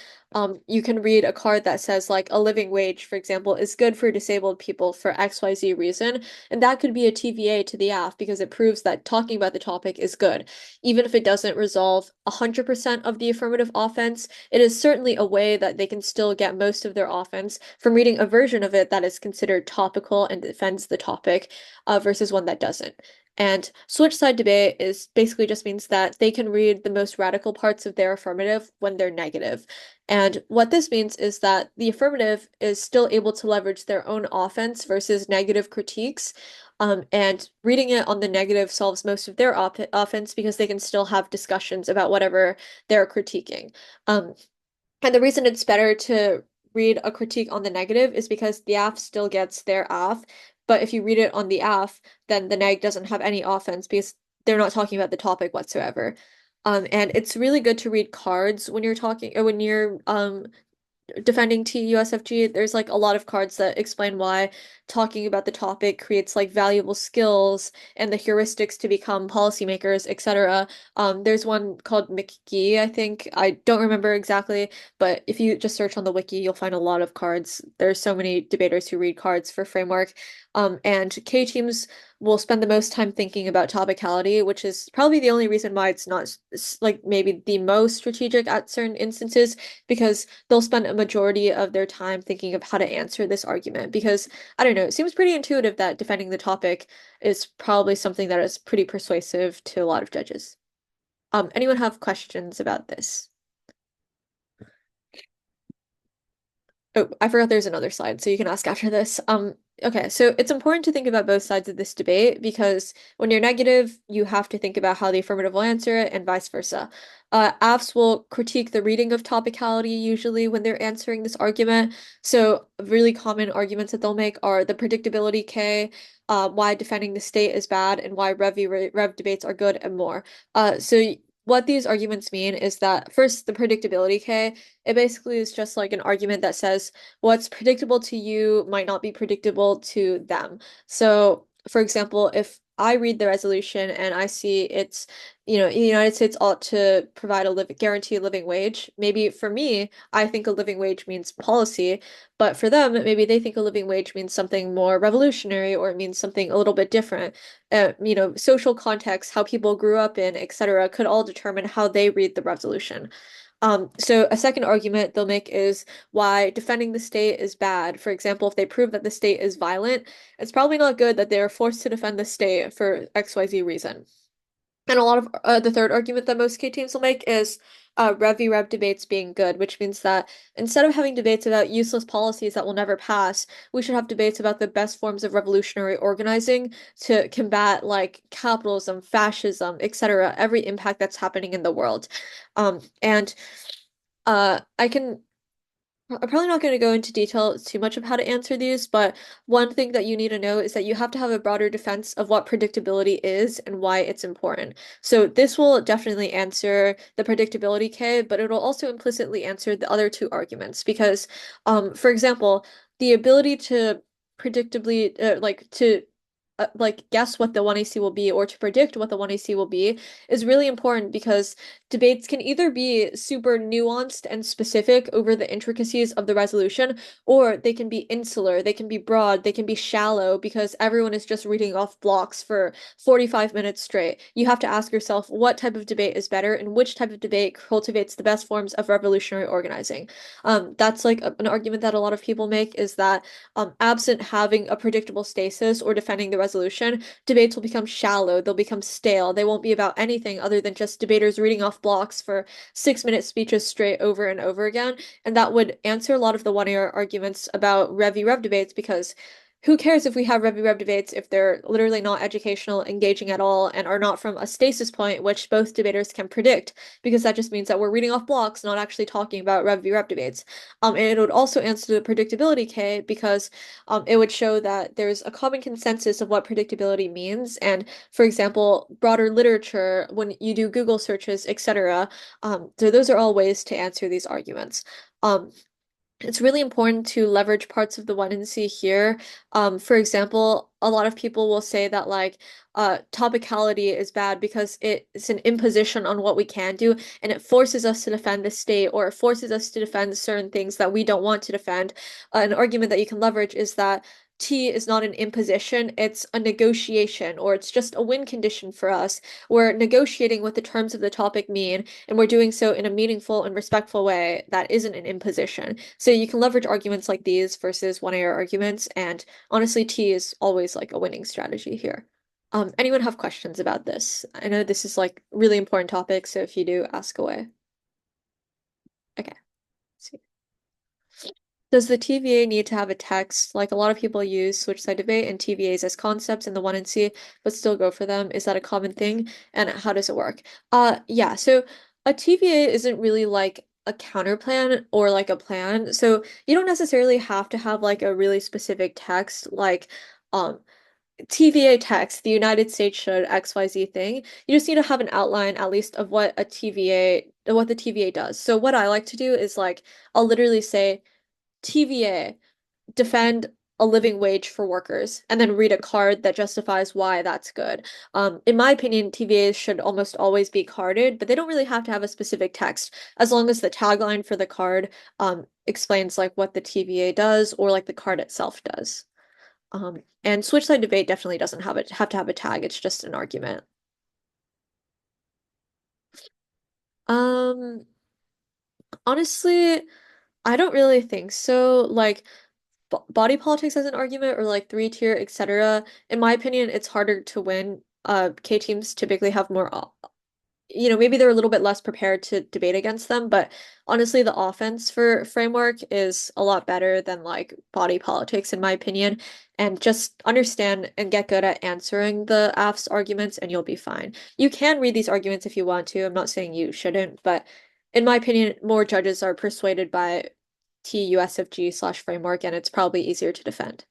You can read a card that says like a living wage, for example, is good for disabled people for XYZ reason. And that could be a TVA to the AF because it proves that talking about the topic is good. Even if it doesn't resolve 100% of the affirmative offense, it is certainly a way that they can still get most of their offense from reading a version of it that is considered topical and defends the topic versus one that doesn't. And switch side debate is basically just means that they can read the most radical parts of their affirmative when they're negative. And what this means is that the affirmative is still able to leverage their own offense versus negative critiques. And reading it on the negative solves most of their offense because they can still have discussions about whatever they're critiquing. Um, and the reason it's better to read a critique on the negative is because the AF still gets their AF, but if you read it on the AF, then the neg doesn't have any offense because they're not talking about the topic whatsoever. And it's really good to read cards when you're talking or when you're defending T-USFG, there's like a lot of cards that explain why talking about the topic creates like valuable skills and the heuristics to become policymakers, etc. There's one called McGee, I think. I don't remember exactly, but if you just search on the wiki, you'll find a lot of cards. There's so many debaters who read cards for framework. And K teams will spend the most time thinking about topicality, which is probably the only reason why it's not like maybe the most strategic at certain instances, because they'll spend a majority of their time thinking of how to answer this argument. Because I don't know, it seems pretty intuitive that defending the topic is probably something that is pretty persuasive to a lot of judges. Anyone have questions about this? Oh, I forgot there's another slide, so you can ask after this. Okay, so it's important to think about both sides of this debate because when you're negative, you have to think about how the affirmative will answer it and vice versa. AFs will critique the reading of topicality usually when they're answering this argument. So really common arguments that they'll make are the predictability K, why defending the state is bad, and why Rev debates are good, and more. So what these arguments mean is that first, the predictability K, it basically is just like an argument that says what's predictable to you might not be predictable to them. So, for example, if I read the resolution and I see it's, the United States ought to provide guarantee a living wage. Maybe for me, I think a living wage means policy, but for them, maybe they think a living wage means something more revolutionary or it means something a little bit different. Social context, how people grew up in, etc., could all determine how they read the resolution. So a second argument they'll make is why defending the state is bad. For example, if they prove that the state is violent, it's probably not good that they are forced to defend the state for XYZ reason. And a lot of the third argument that most K teams will make is Rev v. Rev debates being good, which means that instead of having debates about useless policies that will never pass, we should have debates about the best forms of revolutionary organizing to combat like capitalism, fascism, etc., every impact that's happening in the world. And I can I'm probably not going to go into detail too much of how to answer these, but one thing that you need to know is that you have to have a broader defense of what predictability is and why it's important. So this will definitely answer the predictability K, but it'll also implicitly answer the other two arguments because, for example, the ability to predictably, like guess what the 1AC will be or to predict what the 1AC will be is really important because debates can either be super nuanced and specific over the intricacies of the resolution, or they can be insular, they can be broad, they can be shallow because everyone is just reading off blocks for 45 minutes straight. You have to ask yourself what type of debate is better and which type of debate cultivates the best forms of revolutionary organizing. That's like an argument that a lot of people make is that absent having a predictable stasis or defending the resolution, debates will become shallow, they'll become stale, they won't be about anything other than just debaters reading off blocks for 6 minute speeches straight over and over again. And that would answer a lot of the one-ear arguments about Rev v. Rev debates because who cares if we have rev debates if they're literally not educational, engaging at all, and are not from a stasis point, which both debaters can predict, because that just means that we're reading off blocks, not actually talking about rev debates. And it would also answer the predictability K because it would show that there's a common consensus of what predictability means. And for example, broader literature, when you do Google searches, etc., so those are all ways to answer these arguments. Um, it's really important to leverage parts of the one and C here. For example, a lot of people will say that like topicality is bad because it's an imposition on what we can do and it forces us to defend the state or it forces us to defend certain things that we don't want to defend. An argument that you can leverage is that T is not an imposition, it's a negotiation, or it's just a win condition for us. We're negotiating what the terms of the topic mean, and we're doing so in a meaningful and respectful way that isn't an imposition. So you can leverage arguments like these versus one-AR arguments, and honestly, T is always like a winning strategy here. Anyone have questions about this? I know this is like really important topic, so if you do, ask away. Okay. See. Does the TVA need to have a text? Like a lot of people use switch side debate and TVAs as concepts in the one and C, but still go for them. Is that a common thing? And how does it work? Yeah, so a TVA isn't really like a counter plan or like a plan. So you don't necessarily have to have like a really specific text like um TVA text, the United States should XYZ thing. You just need to have an outline at least of what a TVA, what the TVA does. So what I like to do is like I'll literally say TVA, defend a living wage for workers, and then read a card that justifies why that's good. In my opinion, TVAs should almost always be carded, but they don't really have to have a specific text, as long as the tagline for the card explains like what the TVA does or like the card itself does. And switch side debate definitely doesn't have to have a tag, it's just an argument. Um, honestly, I don't really think so. Like body politics as an argument or like three tier, etc. In my opinion, it's harder to win. K teams typically have more, maybe they're a little bit less prepared to debate against them, but honestly, the offense for framework is a lot better than like body politics, in my opinion. And just understand and get good at answering the AFS arguments, and you'll be fine. You can read these arguments if you want to. I'm not saying you shouldn't, but in my opinion, more judges are persuaded by TUSFG/framework, and it's probably easier to defend.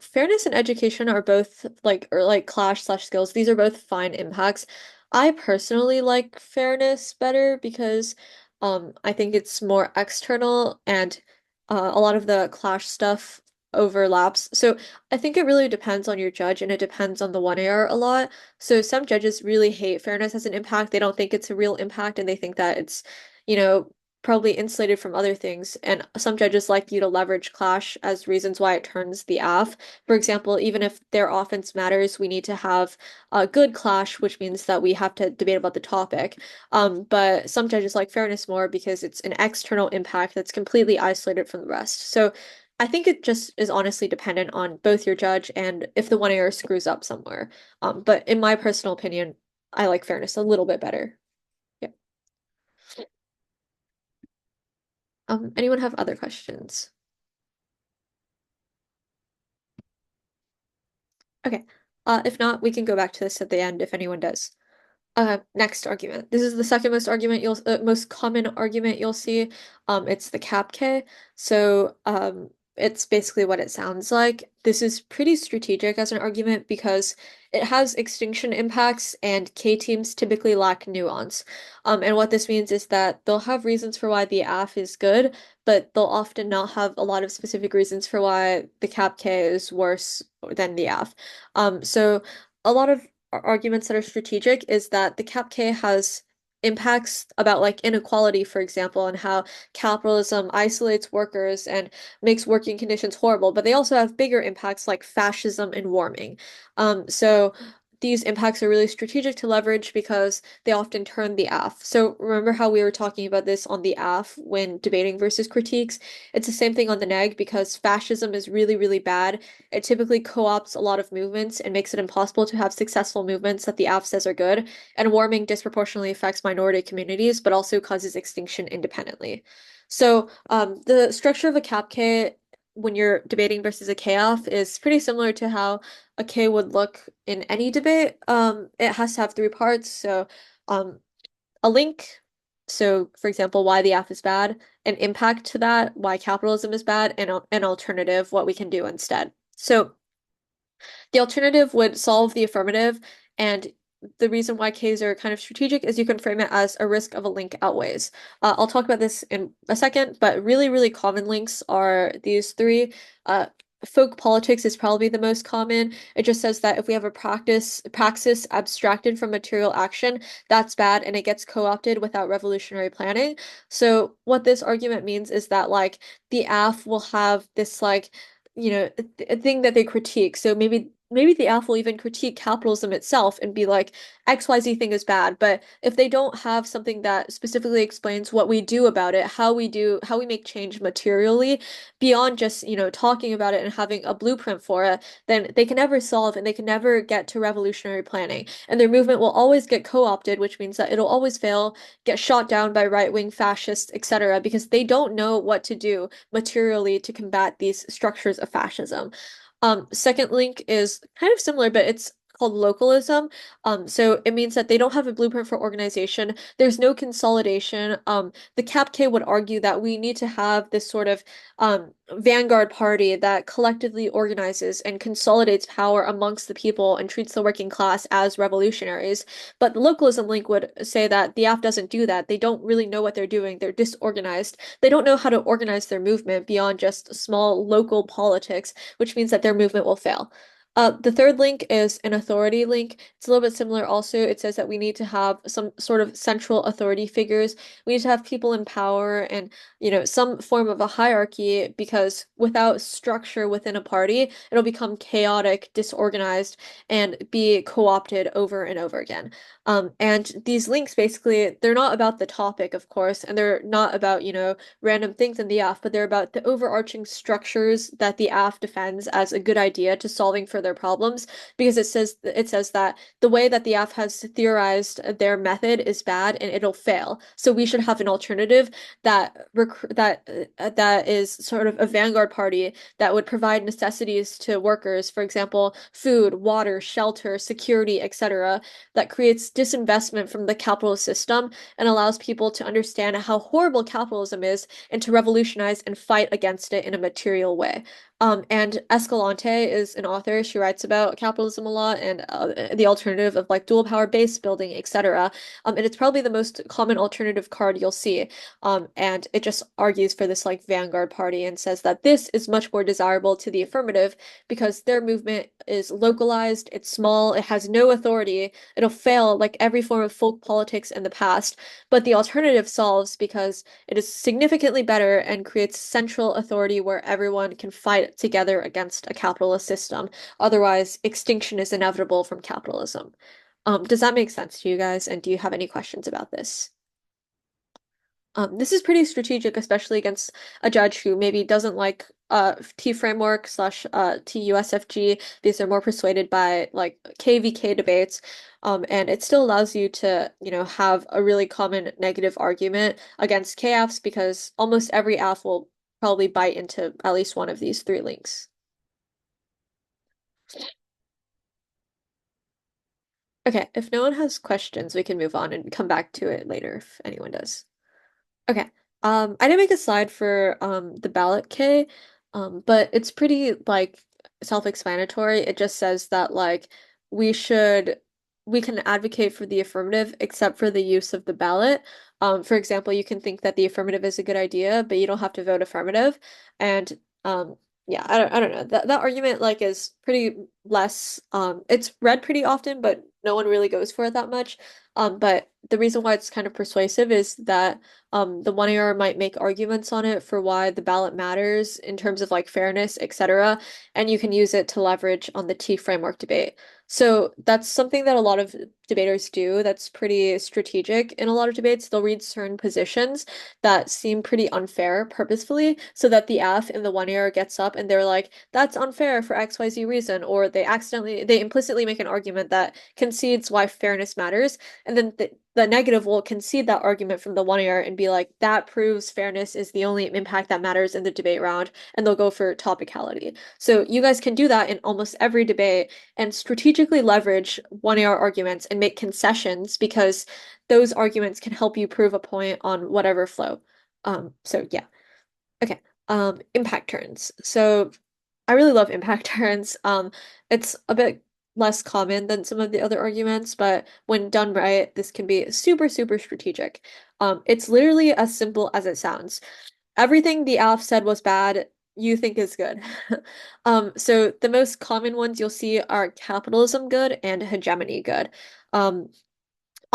Fairness and education are both like or like clash/skills. These are both fine impacts. I personally like fairness better because I think it's more external and a lot of the clash stuff overlaps. So I think it really depends on your judge and it depends on the one AR a lot. So some judges really hate fairness as an impact. They don't think it's a real impact and they think that it's, you know, probably insulated from other things. And some judges like you to leverage clash as reasons why it turns the off. For example, even if their offense matters, we need to have a good clash, which means that we have to debate about the topic. But some judges like fairness more because it's an external impact that's completely isolated from the rest. So I think it just is honestly dependent on both your judge and if the one error screws up somewhere. But in my personal opinion, I like fairness a little bit better. Yeah. Anyone have other questions? Okay. If not, we can go back to this at the end if anyone does. Next argument. This is the second most common argument you'll see. It's the cap K. So, it's basically what it sounds like. This is pretty strategic as an argument because it has extinction impacts and K teams typically lack nuance. And what this means is that they'll have reasons for why the AF is good, but they'll often not have a lot of specific reasons for why the cap K is worse than the AF. So a lot of arguments that are strategic is that the cap K has impacts about like inequality, for example, and how capitalism isolates workers and makes working conditions horrible, but they also have bigger impacts like fascism and warming. So these impacts are really strategic to leverage because they often turn the aff. So remember how we were talking about this on the aff when debating versus critiques? It's the same thing on the neg because fascism is really, really bad. It typically co-opts a lot of movements and makes it impossible to have successful movements that the aff says are good. And warming disproportionately affects minority communities, but also causes extinction independently. So the structure of a CAPK when you're debating versus a k-off is pretty similar to how a K would look in any debate. It has to have three parts. So, um, a link. So, for example, why the F is bad, an impact to that, why capitalism is bad, and an alternative, what we can do instead. So, the alternative would solve the affirmative, and the reason why Ks are kind of strategic is you can frame it as a risk of a link outweighs. I'll talk about this in a second, but really, really common links are these three. Folk politics is probably the most common. It just says that if we have a praxis abstracted from material action, that's bad and it gets co-opted without revolutionary planning. So what this argument means is that like the AF will have this like a thing that they critique. So maybe the AF will even critique capitalism itself and be like, XYZ thing is bad. But if they don't have something that specifically explains what we do about it, how we make change materially, beyond just, talking about it and having a blueprint for it, then they can never solve and they can never get to revolutionary planning. And their movement will always get co-opted, which means that it'll always fail, get shot down by right-wing fascists, etc., because they don't know what to do materially to combat these structures of fascism. Second link is kind of similar, but it's called localism. So it means that they don't have a blueprint for organization. There's no consolidation. The CAPK would argue that we need to have this sort of vanguard party that collectively organizes and consolidates power amongst the people and treats the working class as revolutionaries. But the localism link would say that the AF doesn't do that. They don't really know what they're doing. They're disorganized. They don't know how to organize their movement beyond just small local politics, which means that their movement will fail. The third link is an authority link. It's a little bit similar also. It says that we need to have some sort of central authority figures. We need to have people in power and, some form of a hierarchy because without structure within a party, it'll become chaotic, disorganized, and be co-opted over and over again. And these links basically, they're not about the topic, of course, and they're not about, random things in the AF, but they're about the overarching structures that the AF defends as a good idea to solving for their problems, because it says that the way that the AF has theorized their method is bad and it'll fail. So we should have an alternative that is sort of a vanguard party that would provide necessities to workers, for example, food, water, shelter, security, etc., that creates disinvestment from the capitalist system and allows people to understand how horrible capitalism is and to revolutionize and fight against it in a material way. And Escalante is an author. She writes about capitalism a lot and the alternative of like dual power base building, etc. And it's probably the most common alternative card you'll see. And it just argues for this like vanguard party and says that this is much more desirable to the affirmative because their movement is localized, it's small, it has no authority, it'll fail like every form of folk politics in the past. But the alternative solves because it is significantly better and creates central authority where everyone can fight together against a capitalist system. Otherwise, extinction is inevitable from capitalism. Does that make sense to you guys? And do you have any questions about this? This is pretty strategic, especially against a judge who maybe doesn't like T framework slash TUSFG because they're more persuaded by like KVK debates. And it still allows you to, have a really common negative argument against k-affs because almost every aff will probably bite into at least one of these three links. Okay, if no one has questions, we can move on and come back to it later if anyone does. Okay. I didn't make a slide for the ballot K, but it's pretty like self-explanatory. It just says that like we should we can advocate for the affirmative except for the use of the ballot. For example, you can think that the affirmative is a good idea, but you don't have to vote affirmative. And yeah, I don't know. That argument like is pretty less it's read pretty often, but no one really goes for it that much. But the reason why it's kind of persuasive is that the one AR might make arguments on it for why the ballot matters in terms of like fairness, etc. And you can use it to leverage on the T framework debate. So that's something that a lot of debaters do that's pretty strategic in a lot of debates. They'll read certain positions that seem pretty unfair purposefully so that the F in the one AR gets up and they're like, that's unfair for XYZ reason, or they implicitly make an argument that concedes why fairness matters, and then the negative will concede that argument from the one AR and be like, that proves fairness is the only impact that matters in the debate round, and they'll go for topicality. So you guys can do that in almost every debate and strategically leverage one AR arguments and make concessions because those arguments can help you prove a point on whatever flow. So yeah. Okay. Impact turns. So I really love impact turns. It's a bit less common than some of the other arguments, but when done right, this can be super, super strategic. It's literally as simple as it sounds. Everything the ALF said was bad, you think is good. So the most common ones you'll see are capitalism good and hegemony good. Um,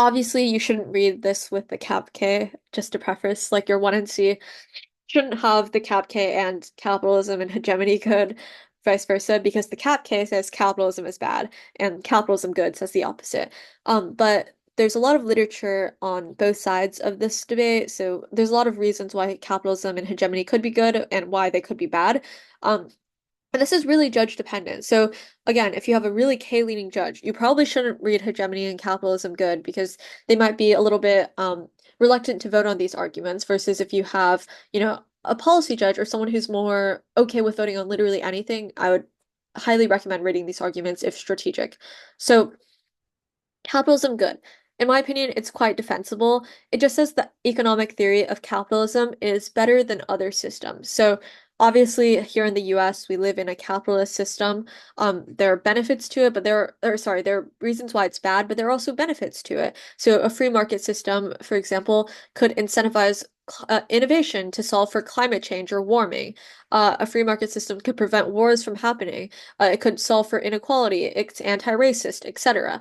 Obviously, you shouldn't read this with the cap K, just to preface, like your 1 and C shouldn't have the cap K and capitalism and hegemony good, vice versa, because the cap K says capitalism is bad and capitalism good says the opposite. But there's a lot of literature on both sides of this debate, so there's a lot of reasons why capitalism and hegemony could be good and why they could be bad. Um, and this is really judge dependent. So again, if you have a really K-leaning judge, you probably shouldn't read hegemony and capitalism good because they might be a little bit reluctant to vote on these arguments versus if you have, a policy judge or someone who's more okay with voting on literally anything, I would highly recommend reading these arguments if strategic. So capitalism good. In my opinion, it's quite defensible. It just says the economic theory of capitalism is better than other systems. So obviously here in the US, we live in a capitalist system. There are benefits to it, but there are reasons why it's bad, but there are also benefits to it. So a free market system, for example, could incentivize innovation to solve for climate change or warming. A free market system could prevent wars from happening. It could solve for inequality. It's anti-racist, etc.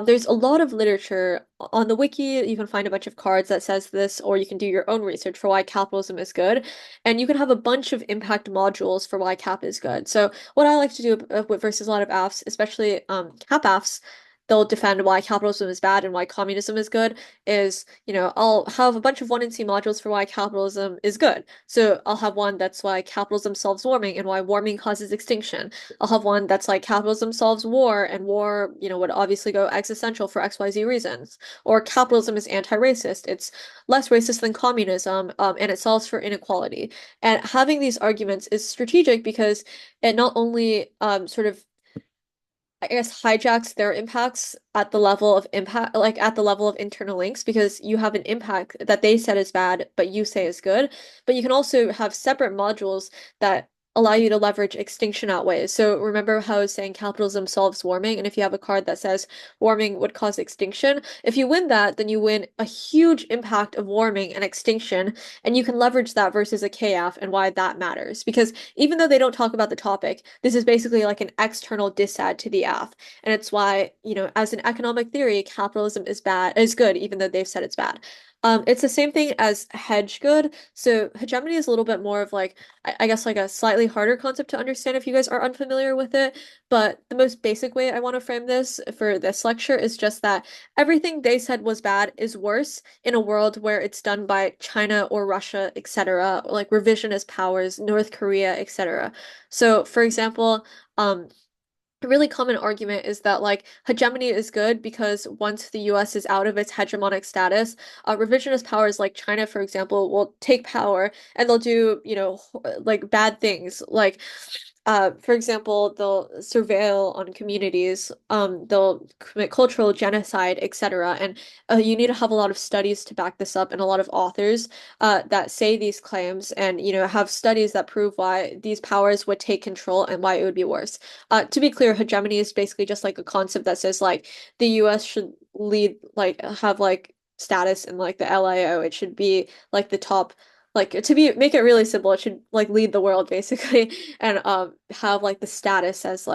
There's a lot of literature on the wiki. You can find a bunch of cards that says this, or you can do your own research for why capitalism is good. And you can have a bunch of impact modules for why cap is good. So what I like to do versus a lot of AFs, especially cap AFs, they'll defend why capitalism is bad and why communism is good, is, I'll have a bunch of 1 and C modules for why capitalism is good. So I'll have one that's why capitalism solves warming and why warming causes extinction. I'll have one that's like capitalism solves war and war, would obviously go existential for XYZ reasons. Or capitalism is anti-racist. It's less racist than communism, and it solves for inequality. And having these arguments is strategic because it not only sort of I guess hijacks their impacts at the level of impact, like at the level of internal links, because you have an impact that they said is bad, but you say is good. But you can also have separate modules that allow you to leverage extinction outweighs. So remember how I was saying capitalism solves warming, and if you have a card that says warming would cause extinction, if you win that, then you win a huge impact of warming and extinction, and you can leverage that versus a k-aff and why that matters. Because even though they don't talk about the topic, this is basically like an external dissad to the AF. And it's why, as an economic theory, capitalism is good, even though they've said it's bad. It's the same thing as hedge good. So hegemony is a little bit more of like, I guess like a slightly harder concept to understand if you guys are unfamiliar with it. But the most basic way I want to frame this for this lecture is just that everything they said was bad is worse in a world where it's done by China or Russia, etc., like revisionist powers, North Korea, etc. So, for example, a really common argument is that like hegemony is good because once the US is out of its hegemonic status, revisionist powers like China, for example, will take power and they'll do, like bad things. Like, for example, they'll surveil on communities, they'll commit cultural genocide, etc. And you need to have a lot of studies to back this up and a lot of authors that say these claims and, have studies that prove why these powers would take control and why it would be worse. To be clear, hegemony is basically just like a concept that says like the US should lead, like have like status in like the LIO. It should be like the top, like make it really simple, it should like lead the world basically and have like the status as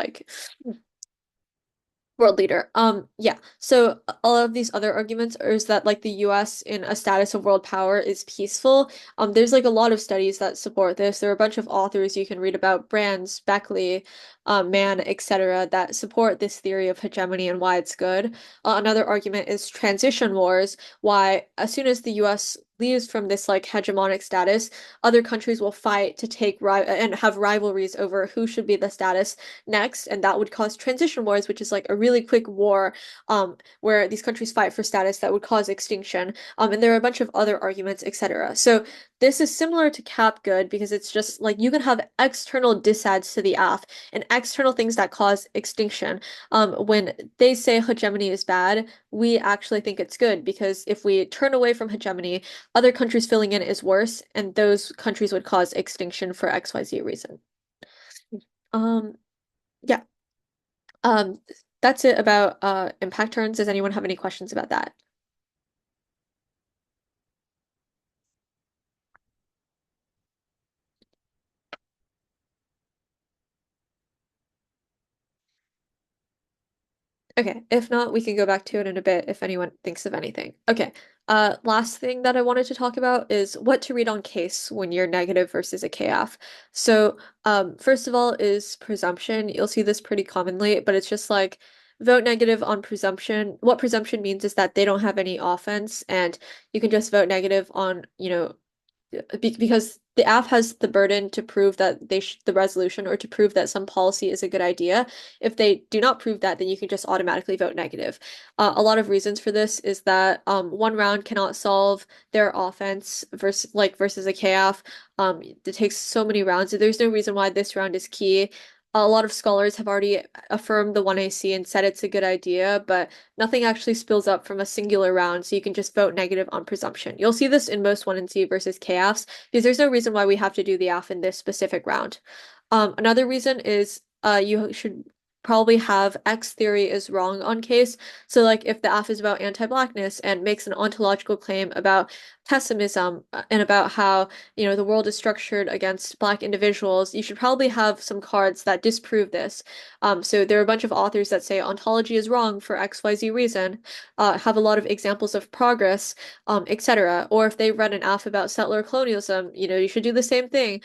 World leader. Yeah. So all of these other arguments are is that like the US in a status of world power is peaceful. There's like a lot of studies that support this. There are a bunch of authors you can read about, Brands, Beckley, Mann, etc., that support this theory of hegemony and why it's good. Another argument is transition wars, why as soon as the US leaves from this like hegemonic status, other countries will fight to take ri and have rivalries over who should be the status next, and that would cause transition wars, which is like a really quick war where these countries fight for status that would cause extinction. And there are a bunch of other arguments, etc. So this is similar to cap good because it's just like you can have external disads to the aff and external things that cause extinction. When they say hegemony is bad, we actually think it's good because if we turn away from hegemony, other countries filling in is worse, and those countries would cause extinction for XYZ reason. Um, yeah. Um, that's it about impact turns. Does anyone have any questions about that? Okay, if not, we can go back to it in a bit if anyone thinks of anything. Okay, last thing that I wanted to talk about is what to read on case when you're negative versus a k-aff. So, first of all is presumption. You'll see this pretty commonly, but it's just like vote negative on presumption. What presumption means is that they don't have any offense, and you can just vote negative on, because the app has the burden to prove that the resolution or to prove that some policy is a good idea. If they do not prove that, then you can just automatically vote negative. A lot of reasons for this is that one round cannot solve their offense versus a KF. It takes so many rounds. There's no reason why this round is key. A lot of scholars have already affirmed the 1AC and said it's a good idea, but nothing actually spills up from a singular round, so you can just vote negative on presumption. You'll see this in most 1C versus k-affs, because there's no reason why we have to do the aff in this specific round. Another reason is you should probably have X theory is wrong on case. So like if the aff is about anti-blackness and makes an ontological claim about pessimism and about how, the world is structured against black individuals, you should probably have some cards that disprove this. So there are a bunch of authors that say ontology is wrong for XYZ reason, have a lot of examples of progress, etc. Or if they read an aff about settler colonialism, you should do the same thing.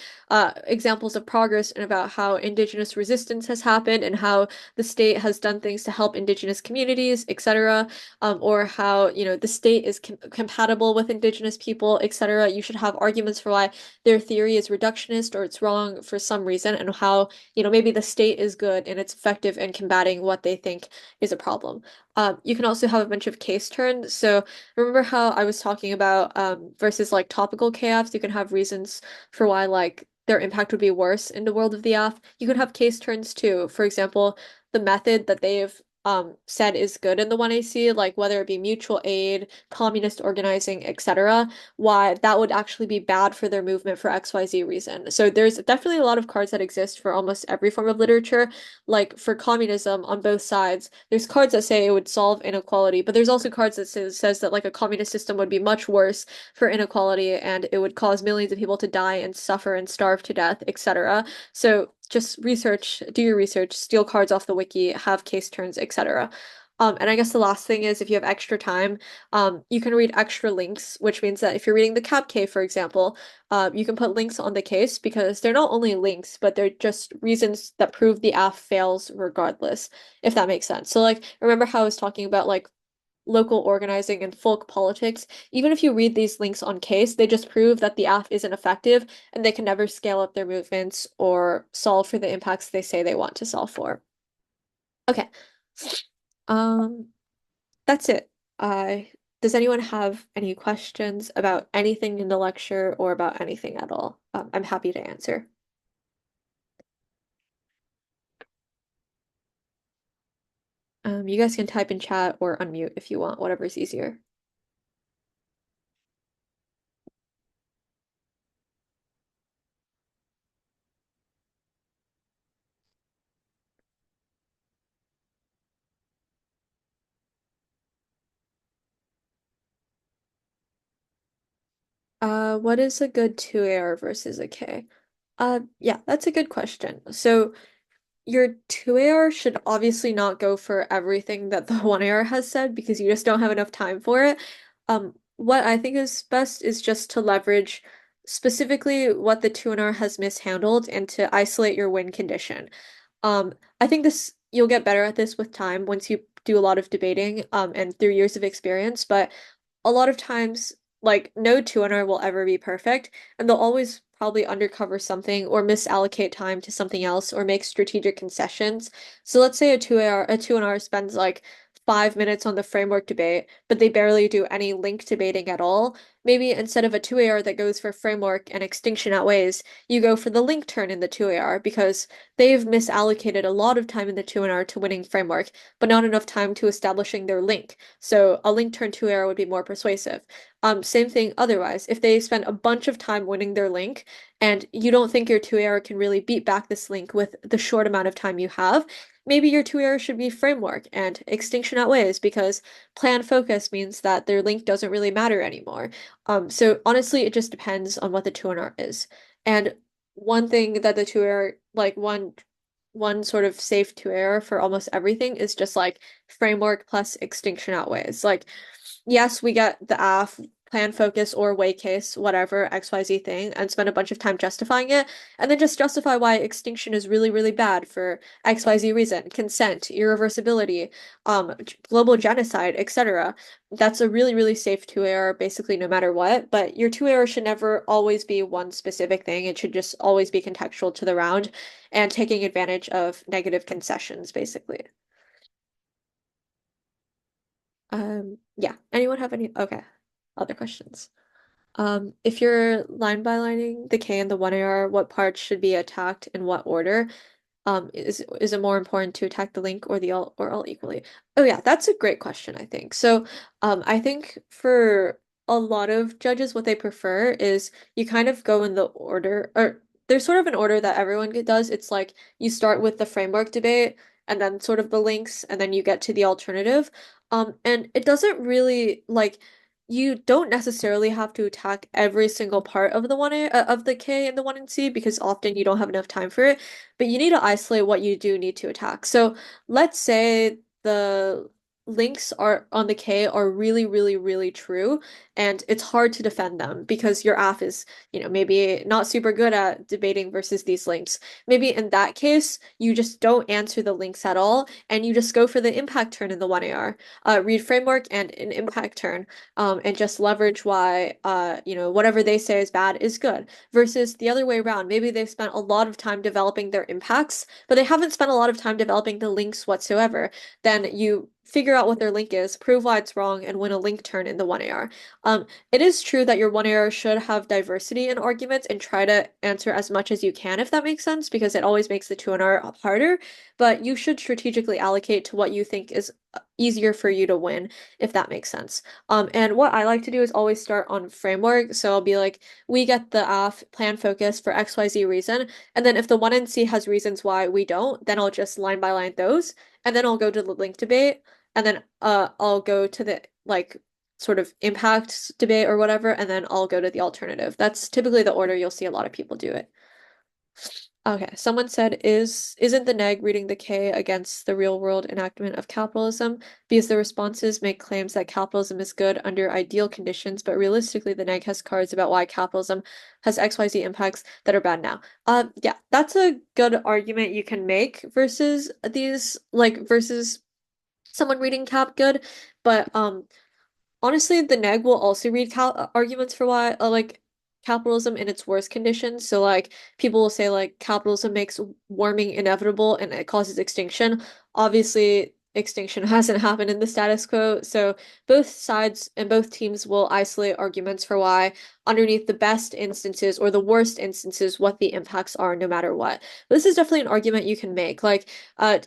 Examples of progress and about how indigenous resistance has happened and how the state has done things to help indigenous communities, etc. Or how, the state is compatible with indigenous people, etc. You should have arguments for why their theory is reductionist or it's wrong for some reason, and how, maybe the state is good and it's effective in combating what they think is a problem. You can also have a bunch of case turns. So remember how I was talking about versus like topical k-affs, you can have reasons for why like their impact would be worse in the world of the app. You could have case turns too. For example, the method that they've said is good in the 1AC, like whether it be mutual aid, communist organizing, etc., why that would actually be bad for their movement for XYZ reason. So there's definitely a lot of cards that exist for almost every form of literature. Like for communism on both sides, there's cards that say it would solve inequality, but there's also cards that says that like a communist system would be much worse for inequality and it would cause millions of people to die and suffer and starve to death, etc. So just do your research, steal cards off the wiki, have case turns, etc. And I guess the last thing is if you have extra time, you can read extra links, which means that if you're reading the Cap K, for example, you can put links on the case because they're not only links, but they're just reasons that prove the aff fails regardless, if that makes sense. So like, remember how I was talking about like local organizing and folk politics? Even if you read these links on case, they just prove that the app isn't effective and they can never scale up their movements or solve for the impacts they say they want to solve for. Okay. Um, that's it. Does anyone have any questions about anything in the lecture or about anything at all? I'm happy to answer. You guys can type in chat or unmute if you want, whatever's easier. What is a good 2AR versus a K? Yeah, that's a good question. So your 2AR should obviously not go for everything that the 1AR has said because you just don't have enough time for it. What I think is best is just to leverage specifically what the 2NR has mishandled and to isolate your win condition. I think this you'll get better at this with time once you do a lot of debating and through years of experience, but a lot of times, like, no 2NR will ever be perfect, and they'll always probably undercover something or misallocate time to something else or make strategic concessions. So let's say a 2NR spends like 5 minutes on the framework debate, but they barely do any link debating at all. Maybe instead of a 2AR that goes for framework and extinction outweighs, you go for the link turn in the 2AR because they've misallocated a lot of time in the 2NR to winning framework, but not enough time to establishing their link. So a link turn 2AR would be more persuasive. Same thing otherwise. If they spend a bunch of time winning their link and you don't think your 2AR can really beat back this link with the short amount of time you have, maybe your 2AR should be framework and extinction outweighs because plan focus means that their link doesn't really matter anymore. So honestly, it just depends on what the 2NR is. And one thing that the 2AR, like one sort of safe 2AR for almost everything is just like framework plus extinction outweighs. Like, yes, we get the AF, plan focus or way case, whatever, XYZ thing, and spend a bunch of time justifying it, and then just justify why extinction is really, really bad for XYZ reason, consent, irreversibility, global genocide, etc. That's a really, really safe 2AR, basically no matter what, but your 2AR should never always be one specific thing. It should just always be contextual to the round and taking advantage of negative concessions, basically. Yeah. Anyone have any? Okay. Other questions? If you're line by lining the K and the 1AR, what parts should be attacked in what order? Is it more important to attack the link or the all equally? Oh yeah, that's a great question, I think. So, I think for a lot of judges, what they prefer is you kind of go in the order, or there's sort of an order that everyone does. It's like you start with the framework debate and then sort of the links, and then you get to the alternative. And it doesn't really like you don't necessarily have to attack every single part of the of the K and the one and C because often you don't have enough time for it, but you need to isolate what you do need to attack. So let's say the links are on the K are really, really, really true, and it's hard to defend them because your AF is, maybe not super good at debating versus these links. Maybe in that case, you just don't answer the links at all, and you just go for the impact turn in the 1AR. Read framework and an impact turn, and just leverage why, whatever they say is bad is good. Versus the other way around, maybe they've spent a lot of time developing their impacts, but they haven't spent a lot of time developing the links whatsoever. Then you figure out what their link is, prove why it's wrong, and win a link turn in the 1AR. It is true that your 1AR should have diversity in arguments and try to answer as much as you can, if that makes sense, because it always makes the 2NR harder, but you should strategically allocate to what you think is easier for you to win, if that makes sense. And what I like to do is always start on framework. So I'll be like, we get the plan focus for XYZ reason. And then if the 1 and C has reasons why we don't, then I'll just line by line those. And then I'll go to the link debate. And then I'll go to the like sort of impact debate or whatever. And then I'll go to the alternative. That's typically the order you'll see a lot of people do it. Okay, someone said, isn't the neg reading the K against the real world enactment of capitalism? Because the responses make claims that capitalism is good under ideal conditions, but realistically the neg has cards about why capitalism has XYZ impacts that are bad now. Yeah, that's a good argument you can make versus versus someone reading cap good, but honestly, the neg will also read arguments for why, capitalism in its worst conditions. So, like, people will say, like, capitalism makes warming inevitable and it causes extinction. Obviously, extinction hasn't happened in the status quo. So, both sides and both teams will isolate arguments for why, underneath the best instances or the worst instances, what the impacts are, no matter what. But this is definitely an argument you can make. Like,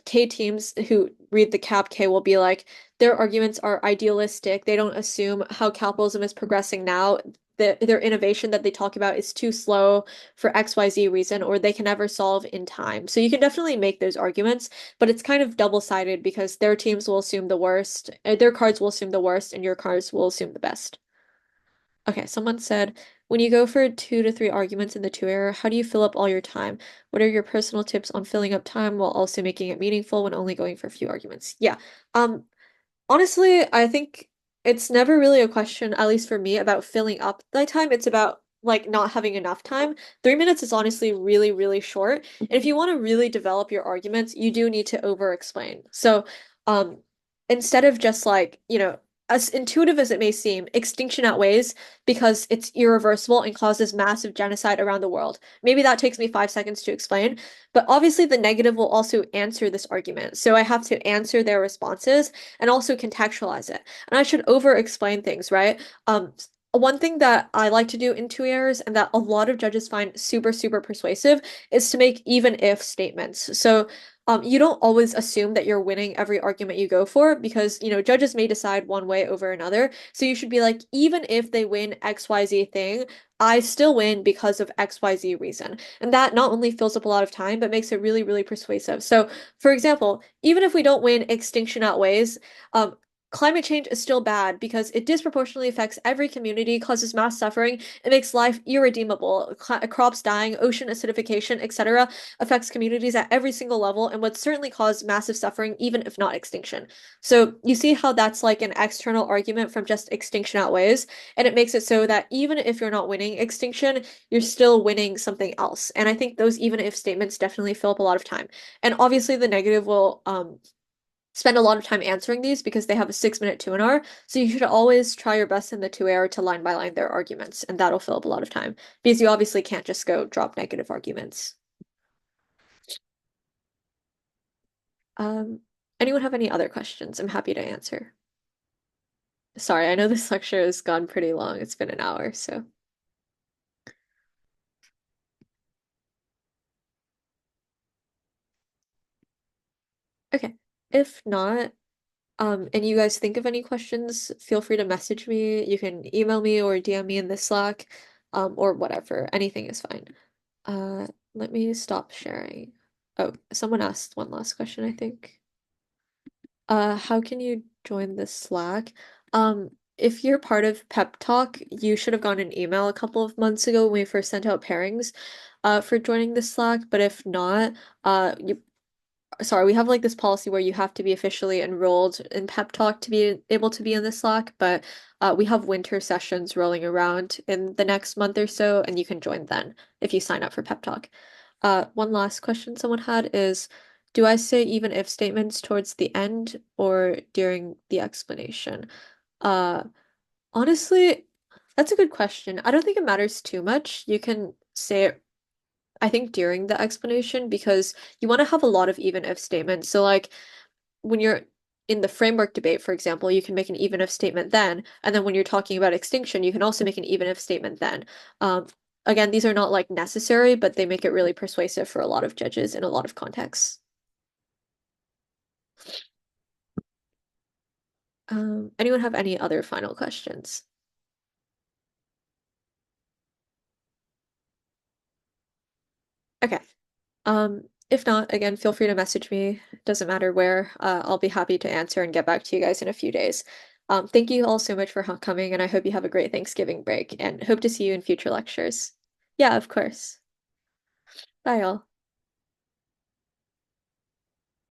K teams who read the cap K will be like, their arguments are idealistic. They don't assume how capitalism is progressing now. Their innovation that they talk about is too slow for XYZ reason, or they can never solve in time. So you can definitely make those arguments, but it's kind of double-sided because their teams will assume the worst, their cards will assume the worst, and your cards will assume the best. Okay, someone said, When you go for 2 to 3 arguments in the two error, how do you fill up all your time? What are your personal tips on filling up time while also making it meaningful when only going for a few arguments? Yeah. Um, Honestly, I think it's never really a question, at least for me, about filling up my time. It's about like not having enough time. 3 minutes is honestly really, really short. And if you want to really develop your arguments, you do need to over explain. So, um, instead of just like, as intuitive as it may seem, extinction outweighs because it's irreversible and causes massive genocide around the world. Maybe that takes me 5 seconds to explain, but obviously the negative will also answer this argument. So I have to answer their responses and also contextualize it. And I should over explain things, right? One thing that I like to do in two errors and that a lot of judges find super, super persuasive is to make even if statements. So you don't always assume that you're winning every argument you go for because, judges may decide one way over another. So you should be like, even if they win XYZ thing, I still win because of XYZ reason. And that not only fills up a lot of time, but makes it really, really persuasive. So, for example, even if we don't win extinction outweighs, um, climate change is still bad because it disproportionately affects every community, causes mass suffering, it makes life irredeemable. Crops dying, ocean acidification, etc., affects communities at every single level and would certainly cause massive suffering, even if not extinction. So you see how that's like an external argument from just extinction outweighs, and it makes it so that even if you're not winning extinction, you're still winning something else. And I think those even if statements definitely fill up a lot of time. And obviously the negative will spend a lot of time answering these because they have a 6 minute 2 and R. So you should always try your best in the 2 AR to line by line their arguments, and that'll fill up a lot of time because you obviously can't just go drop negative arguments. Um, Anyone have any other questions? I'm happy to answer. Sorry, I know this lecture has gone pretty long. It's been an hour, so okay. If not, and you guys think of any questions, feel free to message me. You can email me or DM me in the Slack, or whatever. Anything is fine. Let me stop sharing. Oh, someone asked one last question, I think. How can you join the Slack? If you're part of PepTalk, you should have gotten an email a couple of months ago when we first sent out pairings, for joining the Slack. But if not, you sorry, we have like this policy where you have to be officially enrolled in PepTalk to be able to be in the Slack, but we have winter sessions rolling around in the next month or so, and you can join then if you sign up for PepTalk. One last question someone had is, do I say even if statements towards the end or during the explanation? Uh, Honestly, that's a good question. I don't think it matters too much. You can say it, I think, during the explanation because you want to have a lot of even if statements. So like when you're in the framework debate, for example, you can make an even if statement then, and then when you're talking about extinction, you can also make an even if statement then. Um, Again, these are not like necessary, but they make it really persuasive for a lot of judges in a lot of contexts. Anyone have any other final questions? Okay. If not, again, feel free to message me. Doesn't matter where. I'll be happy to answer and get back to you guys in a few days. Thank you all so much for coming, and I hope you have a great Thanksgiving break and hope to see you in future lectures. Yeah, of course. Bye, all.